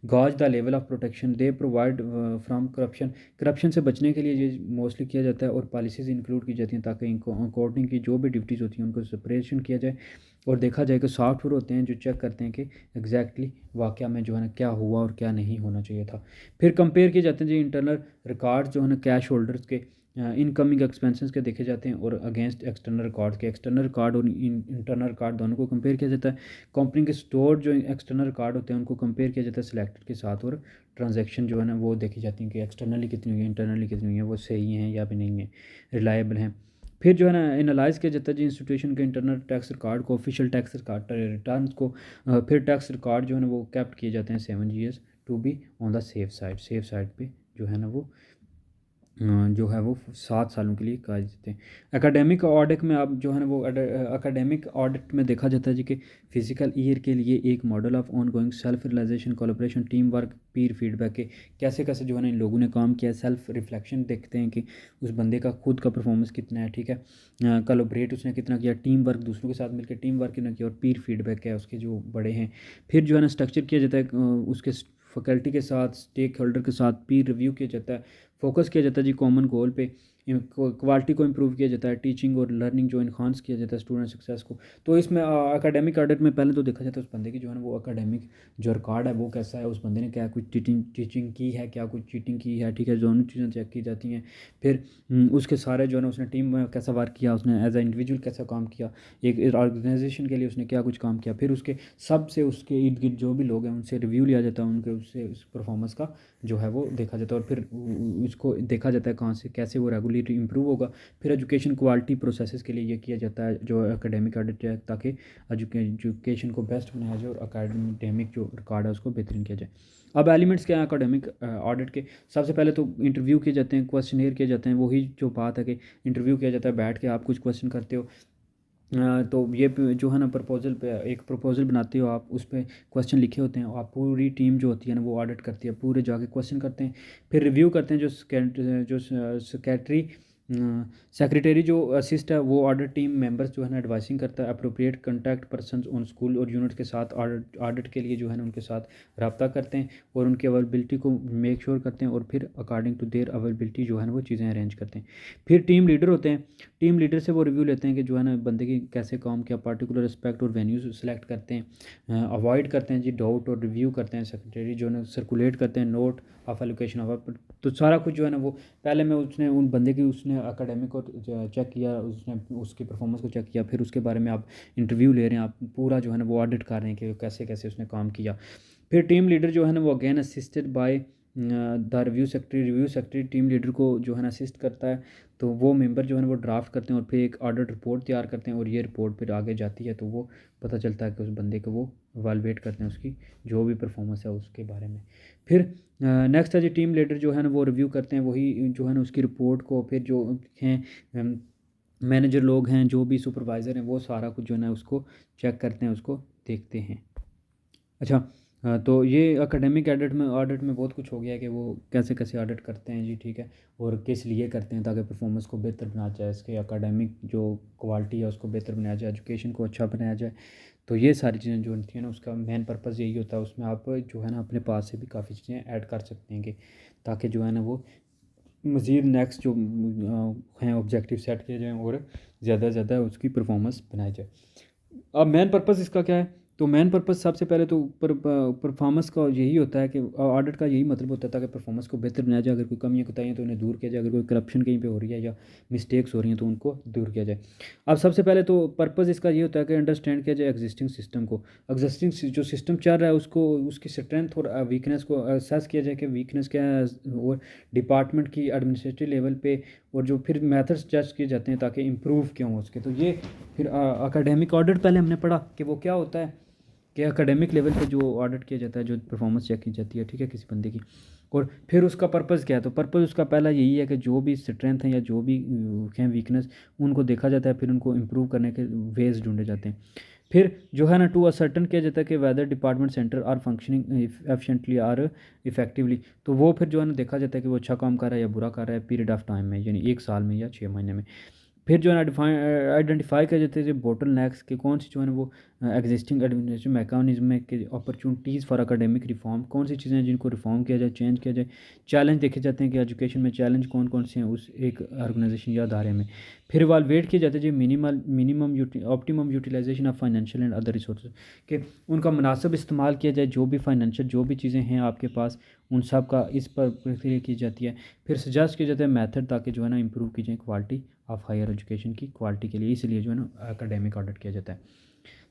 gauge the level of protection they provide from corruption से बचने के लिए ये मोस्टली किया जाता है और पॉलिसीज़ इंक्लूड की जाती हैं ताकि इनको अकाउंटिंग की जो भी ड्यूटीज़ होती हैं उनको सेपरेशन किया जाए और देखा जाए कि सॉफ्टवेयर होते हैं जो चेक करते हैं कि एग्जैक्टली वाक़या में जो है ना क्या हुआ और क्या नहीं होना चाहिए था। फिर कंपेयर किए जाते हैं जी इंटरनल रिकॉर्ड जो है ना कैश होल्डर्स के इनकमिंग एक्सपेंसेस के देखे जाते हैं और अगेंस्ट एक्सटर्नल रिकॉर्ड के, एक्सटर्नल रिकॉर्ड और इंटरनल रिकॉर्ड दोनों को कंपेयर किया जाता है। कंपनी के स्टोर जो एक्सटर्नल रिकॉर्ड होते हैं उनको कंपेयर किया जाता है सिलेक्टेड के साथ और ट्रांजैक्शन जो है ना वो देखी जाती हैं कि एक्सटर्नली कितनी हुई है, इंटरनली कितनी हुई है, वो सही हैं या भी नहीं है, रिलायबल हैं। फिर जो है ना एनालाइज किया जाता है जी इंस्टीट्यूशन के इंटरनल टैक्स रिकॉर्ड को, ऑफिशियल टैक्स रिकॉर्ड रिटर्न को। फिर टैक्स रिकॉर्ड जो है ना वो कैप्ट किए जाते हैं 7 years to be on the safe side पे जो है ना वो जो है वो 7 सालों के लिए कहा जाते हैं। एकेडमिक ऑडिट में आप जो है ना वो एकेडमिक ऑडिट में देखा जाता है जी कि फिजिकल ईयर के लिए एक model of ongoing self realisation collaboration team work peer feedback के कैसे कैसे जो है ना इन लोगों ने काम किया, सेल्फ रिफ्लेक्शन देखते हैं कि उस बंदे का खुद का परफॉर्मेंस कितना है, ठीक है, कोलैबोरेट उसने कितना किया, टीम वर्क दूसरों के साथ मिलकर टीम वर्क कितना किया और पीर फीडबैक क्या है उसके जो बड़े हैं। फिर जो है ना स्ट्रक्चर किया जाता है उसके फैकल्टी के साथ, स्टेक होल्डर के साथ पीर रिव्यू किया जाता है, फोकस किया जाता है जी कॉमन गोल पे, क्वालिटी को इम्प्रूव किया जाता है, टीचिंग और लर्निंग जो इन्हांस किया जाता है स्टूडेंट सक्सेस को। तो इसमें एकेडमिक ऑडिट में पहले तो देखा जाता है उस बंदे की जो है ना वो एकेडमिक जो रिकॉर्ड है वो कैसा है, उस बंदे ने क्या कुछ टीचिंग की है, क्या कुछ चीटिंग की है, ठीक है, दोनों चीज़ें चेक की जाती हैं। फिर उसके सारे जो है ना उसने टीम में कैसा वर्क किया, उसने एज ए इंडिविजुअल कैसा काम किया, एक ऑर्गेनाइजेशन के लिए उसने क्या कुछ काम किया। फिर उसके सबसे उसके इर्द गिर्द जो भी लोग हैं उनसे रिव्यू लिया जाता है, उनके उससे उस परफॉर्मेंस का जो है वो देखा जाता है और फिर उसको देखा जाता है कहाँ से कैसे वो रेगुलेटरी इंप्रूव होगा। फिर एजुकेशन क्वालिटी प्रोसेसेस के लिए ये किया जाता है जो एकेडमिक ऑडिट है ताकि एजुकेशन को बेस्ट बनाया जाए और एकेडमिक जो रिकॉर्ड है उसको बेहतरीन किया जाए। अब एलिमेंट्स क्या है एकेडमिक ऑडिट के, सबसे पहले तो इंटरव्यू किए जाते हैं, क्वेश्चनेयर किए जाते हैं, वही जो बात है कि इंटरव्यू किया जाता है, बैठ के आप कुछ क्वेश्चन करते हो, तो ये जो है ना प्रपोजल पे एक प्रपोजल बनाते हो आप, उस पे क्वेश्चन लिखे होते हैं, आप पूरी टीम जो होती है ना वो ऑडिट करती है, पूरे जाके क्वेश्चन करते हैं, फिर रिव्यू करते हैं जो सेक्रेटरी सेक्रेटरी जो असिस्ट है वो ऑडिट टीम मेंबर्स जो है ना एडवाइसिंग करता है, appropriate contact person on school और यूनिट के साथ ऑडिट के लिए जो है ना उनके साथ रब्ता करते हैं और उनकी अवेलेबिलिटी को मेक श्योर करते हैं और फिर अकॉर्डिंग टू देयर अवेलेबिलिटी जो है ना वो चीज़ें अरेंज करते हैं। फिर टीम लीडर होते हैं, टीम लीडर से वो रिव्यू लेते हैं कि जो है ना बंदे की कैसे काम किया, पार्टिकुलर रिस्पेक्ट और वेन्यूज सेलेक्ट करते हैं, अवॉइड करते हैं जी डाउट और रिव्यू करते हैं, सेक्रेटरी जो है सर्कुलेट करते हैं नोट ऑफ एलोकेशन ऑफ, तो सारा कुछ जो है ना वो पहले में उसने उन बंदे की उसने एकेडमिक को चेक किया, उसने उसकी परफॉर्मेंस को चेक किया, फिर उसके बारे में आप इंटरव्यू ले रहे हैं, आप पूरा जो है ना वो ऑडिट कर रहे हैं कि कैसे कैसे उसने काम किया। फिर टीम लीडर जो है ना वो again assisted by the review secretary team leader को जो है ना असिस्ट करता है, तो वो मेंबर जो है ना वो ड्राफ्ट करते हैं और फिर एक ऑडिट रिपोर्ट तैयार करते हैं और ये रिपोर्ट फिर आगे जाती है तो वो पता चलता है कि उस बंदे को वो इवैल्यूएट करते हैं उसकी जो भी परफॉर्मेंस है उसके बारे में। फिर नेक्स्ट है जी टीम लीडर जो है ना वो रिव्यू करते हैं वही जो है ना उसकी रिपोर्ट को, फिर जो हैं मैनेजर लोग हैं जो भी सुपरवाइज़र हैं वो सारा कुछ जो है ना उसको चेक करते हैं, उसको देखते हैं। अच्छा, तो ये एकेडमिक ऑडिट में बहुत कुछ हो गया कि वो कैसे कैसे ऑडिट करते हैं जी, ठीक है, और किस लिए करते हैं ताकि परफॉर्मेंस को बेहतर बनाया जाए, इसके एकेडमिक जो क्वालिटी है उसको बेहतर बनाया जाए, एजुकेशन को अच्छा बनाया जाए। तो ये सारी चीज़ें जो होती हैं ना उसका मेन पर्पज़ यही होता है, उसमें आप जो है ना अपने पास से भी काफ़ी चीज़ें ऐड कर सकते हैं कि ताकि जो है ना वो मज़ीद नेक्स्ट जो हैं ऑब्जेक्टिव सेट किए जाएँ और ज़्यादा से ज़्यादा उसकी परफॉर्मेंस बनाई जाए। अब मेन पर्पस इसका क्या है, तो मेन पर्पस सबसे पहले तो परफॉर्मेंस का यही होता है कि ऑडिट का यही मतलब होता है ताकि परफॉर्मेंस को बेहतर बनाया जाए, अगर कोई कमियाँ कोताहियाँ तो उन्हें दूर किया जाए, अगर कोई करप्शन कहीं पे हो रही है या मिस्टेक्स हो रही हैं तो उनको दूर किया जाए। अब सबसे पहले तो पर्पस इसका ये होता है कि अंडरस्टैंड किया जाए एग्जिस्टिंग सिस्टम को, एग्जिस्टिंग जो सिस्टम चल रहा है उसको, उसकी स्ट्रेंथ और वीकनेस को असेस किया जाए कि वीकनेस क्या है, और डिपार्टमेंट की एडमिनिस्ट्रेटिव लेवल पे और जो फिर मेथड्स जज किए जाते हैं ताकि इम्प्रूव क्यों हो सके। तो ये फिर एकेडमिक ऑडिट पहले हमने पढ़ा कि वो क्या होता है, कि एकेडमिक लेवल पे जो ऑडिट किया जाता है, जो परफॉर्मेंस चेक की जाती है, ठीक है, किसी बंदे की। और फिर उसका पर्पज़ क्या है, तो पर्पज़ उसका पहला यही है कि जो भी स्ट्रेंथ है या जो भी हैं वीकनेस, उनको देखा जाता है, फिर उनको इम्प्रूव करने के वेज़ ढूंढे जाते हैं। फिर जो है ना, टू असर्टन किया जाता है कि whether department centre are functioning efficiently or effectively. तो वो फिर जो है ना देखा जाता है कि वो अच्छा काम कर रहा है या बुरा कर रहा है पीरियड ऑफ टाइम में, यानी 1 साल में या 6 महीने में। फिर जो है ना आइडेंटिफाई किया जाता है जो बोटल नेक्स के कौन सी जो है ना वो एग्जिस्टिंग एडमिनिस्ट्रेशन मैकानिज्म में के अपॉर्चुनिटीज़ फॉर एकेडमिक रिफॉर्म, कौन सी चीज़ें हैं जिनको रिफॉर्म किया जाए, चेंज किया जाए। चैलेंज देखे जाते हैं कि एजुकेशन में चैलेंज कौन कौन से हैं उस एक ऑर्गेनाइजेशन या अदारे में। फिर इवालुएट किया जाता है जो minimum optimum utilisation of financial and other resource, कि उनका मुनासिब इस्तेमाल किया जाए, जो भी फाइनेंशियल जो भी चीज़ें हैं आपके पास उन सब का इस पर प्रक्रिया की जाती है। फिर सजेस्ट किया जाता है मेथड, ताकि जो है ना इम्प्रूव की जाए क्वालिटी ऑफ हायर एजुकेशन की क्वालिटी के लिए, इसलिए जो है ना एकेडमिक ऑडिट किया जाता है।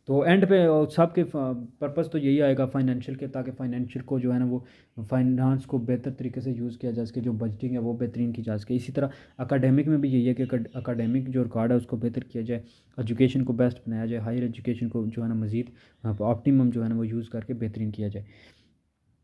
तो एंड पे सब के पर्पज़ तो यही आएगा फाइनेंशियल के, ताकि फाइनेंशियल को जो है ना वो फाइनेंस को बेहतर तरीके से यूज़ किया जा सके, जो बजटिंग है वो बेहतरीन की जा सके। इसी तरह एकेडमिक में भी यही है कि एकेडमिक जो रिकॉर्ड है उसको बेहतर किया जाए, एजुकेशन को बेस्ट बनाया जाए, हायर एजुकेशन को जो है ना मज़ीद ऑप्टिमम जो है ना वो यूज़ करके बेहतरीन किया जाए।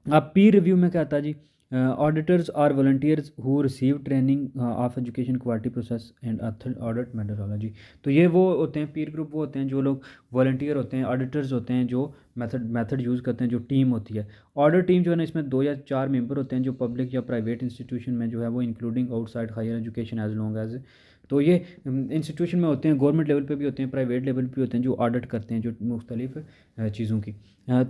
अब पीर रिव्यू में क्या आता है जी, auditors are volunteers who receive training of education quality process and audit methodology. तो ये वो होते हैं पीर ग्रुप, वो होते हैं जो लोग वॉलंटियर होते हैं, ऑडिटर्स होते हैं जो मेथड यूज़ करते हैं, जो टीम होती है। ऑडिट टीम जो है ना इसमें 2 या 4 मेंबर होते हैं, जो पब्लिक या प्राइवेट इंस्टीट्यूशन में जो है वो including outside higher education as long as. तो ये इंस्टीट्यूशन में होते हैं, गवर्नमेंट लेवल पे भी होते हैं, प्राइवेट लेवल पे भी होते हैं, जो ऑडिट करते हैं जो मुख्तलिफ चीज़ों की।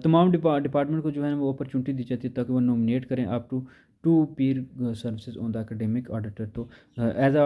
तमाम डिपार्टमेंट को जो है ना वो अपॉर्चुनिटी दी जाती है ताकि वो नॉमिनेट करें up to 2 Pir services on the academic auditor. तो एज अ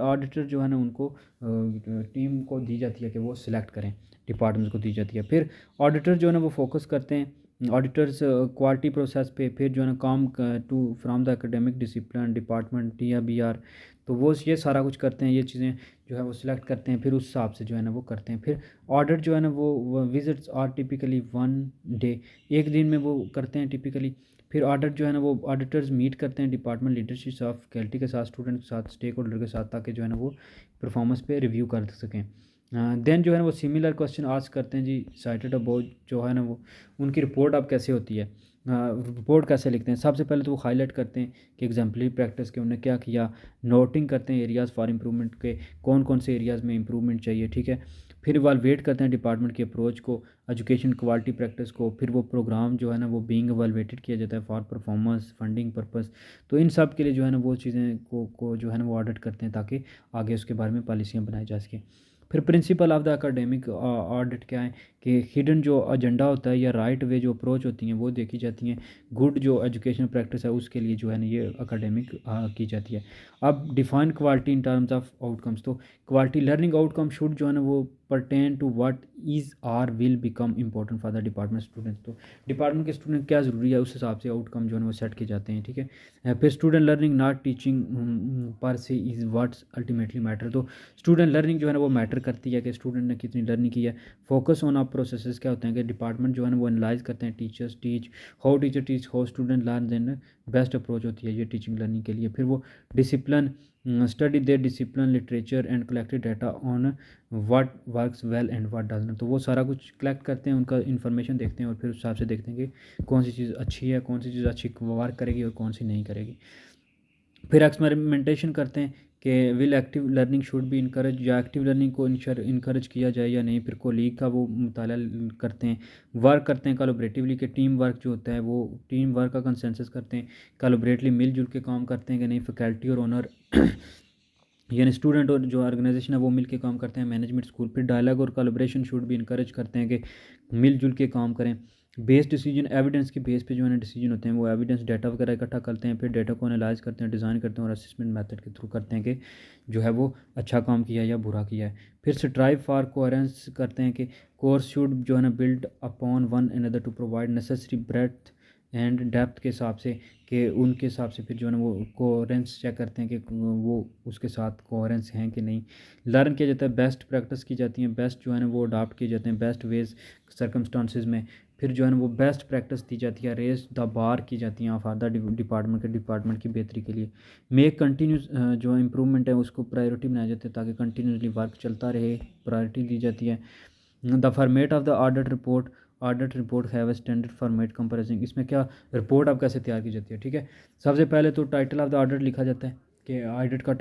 ऑडिटर जो है ना उनको टीम को दी जाती है कि वो सिलेक्ट करें, डिपार्टमेंट को दी जाती है। फिर ऑडिटर जो है ना वो फोकस करते हैं ऑडिटर्स क्वालिटी प्रोसेस पे, फिर जो है ना काम to from the academic discipline department या बी आर। तो वो ये सारा कुछ करते हैं, ये चीज़ें जो है वो सिलेक्ट करते हैं, फिर उस हिसाब से जो है ना वो करते हैं। फिर ऑडिट जो है ना वो विजिट्स आर टिपिकली 1 डे, एक दिन में वो करते हैं टिपिकली। फिर ऑडिट जो है ना वो ऑडिटर्स मीट करते हैं डिपार्टमेंट लीडरशिप ऑफ फैकल्टी के साथ, स्टूडेंट के साथ, स्टेक होल्डर के साथ, ताकि जो है ना वो परफॉर्मेंस पे रिव्यू कर सकें। देन जो है ना वो सिमिलर क्वेश्चन आस्क करते हैं जी, साइटेड अबाउट जो है ना वो उनकी रिपोर्ट अब कैसे होती है, रिपोर्ट कैसे लिखते हैं। सबसे पहले तो वो हाईलाइट करते हैं कि एग्जाम्पलरी प्रैक्टिस के उन्होंने क्या किया, नोटिंग करते हैं एरियाज़ फॉर इम्प्रूवमेंट के, कौन कौन से एरियाज़ में इम्प्रूवमेंट चाहिए, ठीक है। फिर इवालुएट करते हैं डिपार्टमेंट की अप्रोच को, एजुकेशन क्वालिटी प्रैक्टिस को। फिर वो प्रोग्राम जो है ना वो बीइंग इवालुएटेड किया जाता है फॉर परफॉर्मेंस फंडिंग पर्पस। तो इन सब के लिए जो है ना वो चीज़ें को जो है ना वो ऑडिट करते हैं ताकि आगे उसके बारे में पॉलिसियाँ बनाई जा सकें। फिर principle of the academic audit क्या है कि हिडन जो एजेंडा होता है या राइट वे जो अप्रोच होती हैं वो देखी जाती हैं। गुड जो एजुकेशन प्रैक्टिस है उसके लिए जो है ना ये एकेडमिक की जाती है। अब define quality in terms of outcomes, तो क्वालिटी लर्निंग आउटकम शुड जो है ना वो pertain to what is or will become important for the department students. तो डिपार्टमेंट के स्टूडेंट क्या ज़रूरी है उस हिसाब से आउटकम जो है ना वो सेट किए जाते हैं, ठीक है। फिर स्टूडेंट लर्निंग नॉट टीचिंग पर से इज़ व्हाट्स अल्टीमेटली मैटर। तो स्टूडेंट लर्निंग जो है ना वो मैटर करती है कि स्टूडेंट ने कितनी लर्निंग की है। फोकस ऑन आप प्रोसेसेस क्या होते हैं कि डिपार्टमेंट जो है ना वो एनालाइज करते हैं, teachers teach how, teacher teach how, student learn, then best approach होती है ये टीचिंग लर्निंग के लिए। फिर वो discipline study their discipline literature and collected data on what works well and what does not. तो वो सारा कुछ कलेक्ट करते हैं, उनका इन्फॉर्मेशन देखते हैं और फिर उस हिसाब से देखते हैं कि कौन सी चीज़ अच्छी है, कौन सी चीज़ अच्छी वर्क करेगी और कौन सी नहीं करेगी। फिर एक्सपेरिमेंटेशन करते हैं कि will active learning should be encourage, या एक्टिव लर्निंग को इनकरेज किया जाए या नहीं। फिर कोलीग का वो मुताला करते हैं, वर्क करते हैं कोलैबोरेटिवली, कि टीम वर्क जो होता है वो टीम वर्क का कंसेंसस करते हैं, कोलैबोरेटली मिलजुल के काम करते हैं कि नहीं। फैकल्टी और ओनर यानी स्टूडेंट और जो ऑर्गेनाइजेशन है वो मिल के काम करते हैं, मैनेजमेंट स्कूल। फिर डायलॉग और कोलैबोरेशन शुड भी इनकरेज करते हैं कि मिलजुल के काम करें। बेस डिसीजन एविडेंस के बेस पे जो है ना डिसीजन होते हैं, वो एविडेंस डाटा वगैरह इकट्ठा करते हैं, फिर डाटा को एनालाइज करते हैं, डिज़ाइन करते हैं और असेसमेंट मेथड के थ्रू करते हैं कि जो है वो अच्छा काम किया है या बुरा किया है। फिर स्ट्राइव फॉर कोहेरेंस करते हैं कि कोर्स शुड जो है ना build upon one another to provide necessary breadth and depth के हिसाब से, कि उनके हिसाब से फिर जो है ना वो कोहेरेंस चेक करते हैं कि वो उसके साथ कोहेरेंस हैं कि नहीं। लर्न किया जाता है, बेस्ट प्रैक्टिस की जाती है, बेस्ट जो है ना वो अडाप्ट किए जाते हैं बेस्ट वेज सर्कमस्टांसिस में। फिर जो है ना वो बेस्ट प्रैक्टिस दी जाती है, रेस द बार की जाती हैं ऑफ अदर डिपार्टमेंट की बेहतरी के लिए। मेक कंटिन्यूस जो इम्प्रूवमेंट है उसको प्रायोरिटी बनाया जाता है ताकि कंटिन्यूसली वर्क चलता रहे, प्रायोरिटी दी जाती है। The format of the audit report audit report have a standard format comparison. इसमें क्या रिपोर्ट अब कैसे तैयार की जाती है, ठीक है। सबसे पहले तो टाइटल ऑफ द ऑडिट लिखा जाता है कि ऑडिट का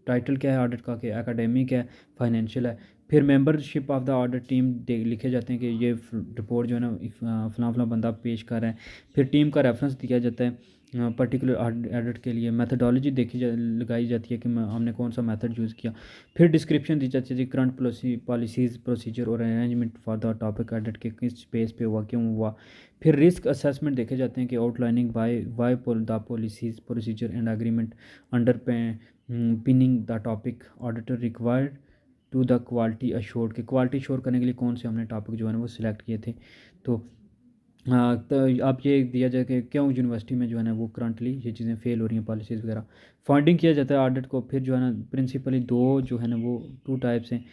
टाइटल क्या है ऑडिट का, कि एकेडमिक है, फाइनेंशियल है। फिर membership of the audit team लिखे जाते हैं कि ये रिपोर्ट जो है ना फलां फलां बंदा पेश कर रहा है। फिर टीम का रेफरेंस दिया जाता है पर्टिकुलर ऑडिट के लिए। मेथडोलॉजी लगाई जाती है कि हमने कौन सा मेथड यूज़ किया। फिर डिस्क्रिप्शन दी जाती है करंट पॉलिसीज़ प्रोसीजर और arrangement for the topic audit के किस स्पेस पे हुआ, क्यों हुआ। फिर रिस्क असेसमेंट देखे जाते हैं कि outlining why the policies procedure and agreement underpinning the topic auditor required to the quality assured के क्वालिटी अश्योर करने के लिए कौन से हमने टॉपिक जो है ना वो सिलेक्ट किए थे। तो हाँ, तो आप ये दिया जाए कि क्यों यूनिवर्सिटी में जो है ना वो करंटली ये चीज़ें फेल हो रही हैं पॉलिसीज़ वगैरह। फंडिंग किया जाता है ऑडिट को। फिर जो है ना प्रिंसिपली दो जो है ना वो टू टाइप्स हैं,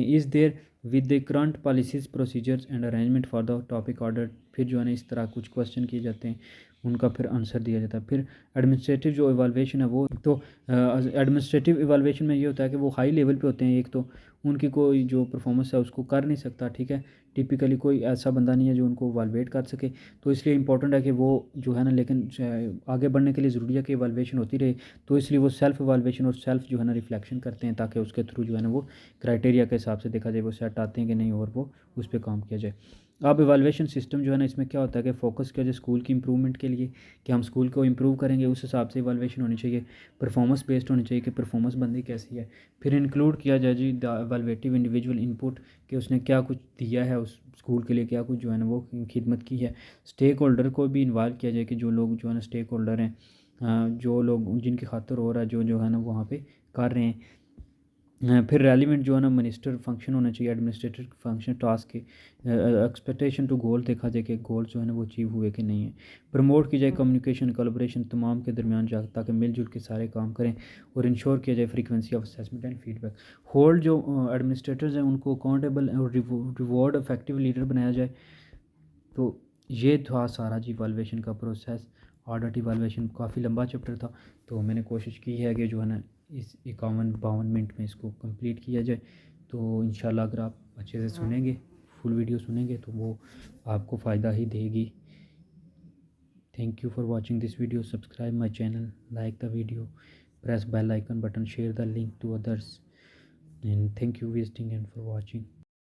is there with the current policies procedures and arrangement for the topic audit. फिर जो है ना इस तरह कुछ क्वेश्चन किए जाते हैं, उनका फिर आंसर दिया जाता है। फिर एडमिनिस्ट्रेटिव जो इवाल्वेशन है वो तो एडमिनिस्ट्रेटिव इवाल्वेशन में ये होता है कि वो हाई लेवल पे होते हैं। एक तो उनकी कोई जो परफॉर्मेंस है उसको कर नहीं सकता, ठीक है। टिपिकली कोई ऐसा बंदा नहीं है जो उनको इवालुएट कर सके, तो इसलिए इंपॉर्टेंट है कि वो जो है ना, लेकिन आगे बढ़ने के लिए ज़रूरी है कि इवालुएशन होती रहे। तो इसलिए वो सेल्फ इवालुएशन और सेल्फ जो है ना रिफ्लेक्शन करते हैं, ताकि उसके थ्रू जो है ना वो क्राइटेरिया के हिसाब से देखा जाए वो सेट आते हैं कि नहीं, और वो उस पर काम किया जाए। अब इवालुएशन सिस्टम जो है ना इसमें क्या होता है कि फ़ोकस किया जाए स्कूल की इंप्रूवमेंट के लिए, कि हम स्कूल को इम्प्रूव करेंगे, उस हिसाब से इवालुएशन होनी चाहिए। परफॉर्मेंस बेस्ड होनी चाहिए कि परफॉर्मेंस बंदी कैसी है। फिर इंक्लूड किया जाए जी द इवैल्यूएटिव इंडिविजुअल इनपुट, कि उसने क्या कुछ दिया है उस स्कूल के लिए, क्या कुछ जो है ना वो खिदमत की है। स्टेक होल्डर को भी इन्वॉल्व किया जाए कि जो लोग जो है ना स्टेक होल्डर हैं, जो लोग जिनकी खातिर हो रहा है जो है ना वहाँ पे कर रहे हैं। फिर रेलिवेंट जो है ना मिनिस्टर फंक्शन होना चाहिए, एडमिनिस्ट्रेटिव फंक्शन टास्क के एक्सपेक्टेशन टू गोल देखा जाए कि गोल जो है ना वो अचीव हुए कि नहीं है। प्रमोट की जाए कम्युनिकेशन कोलैबोरेशन तमाम के दरमियान जा, ताकि मिलजुल के सारे काम करें। और इंश्योर किया जाए frequency of assessment and feedback. Hold जो एडमिनिस्ट्रेटर्स हैं उनको अकाउंटेबल और रिवॉर्ड इफेक्टिव लीडर बनाया जाए। तो ये था सारा जी इवाल्वेशन का प्रोसेस। ऑडिट इवाल्वेशन काफ़ी लंबा चैप्टर था, तो मैंने कोशिश की है कि जो है ना इस 51-52 मिनट में इसको कंप्लीट किया जाए। तो इंशाल्लाह अगर आप अच्छे से सुनेंगे, फुल वीडियो सुनेंगे, तो वो आपको फ़ायदा ही देगी। Thank you for watching this video. Subscribe my channel, like the video, press bell icon button, share the link to others, and thank you visiting and for watching.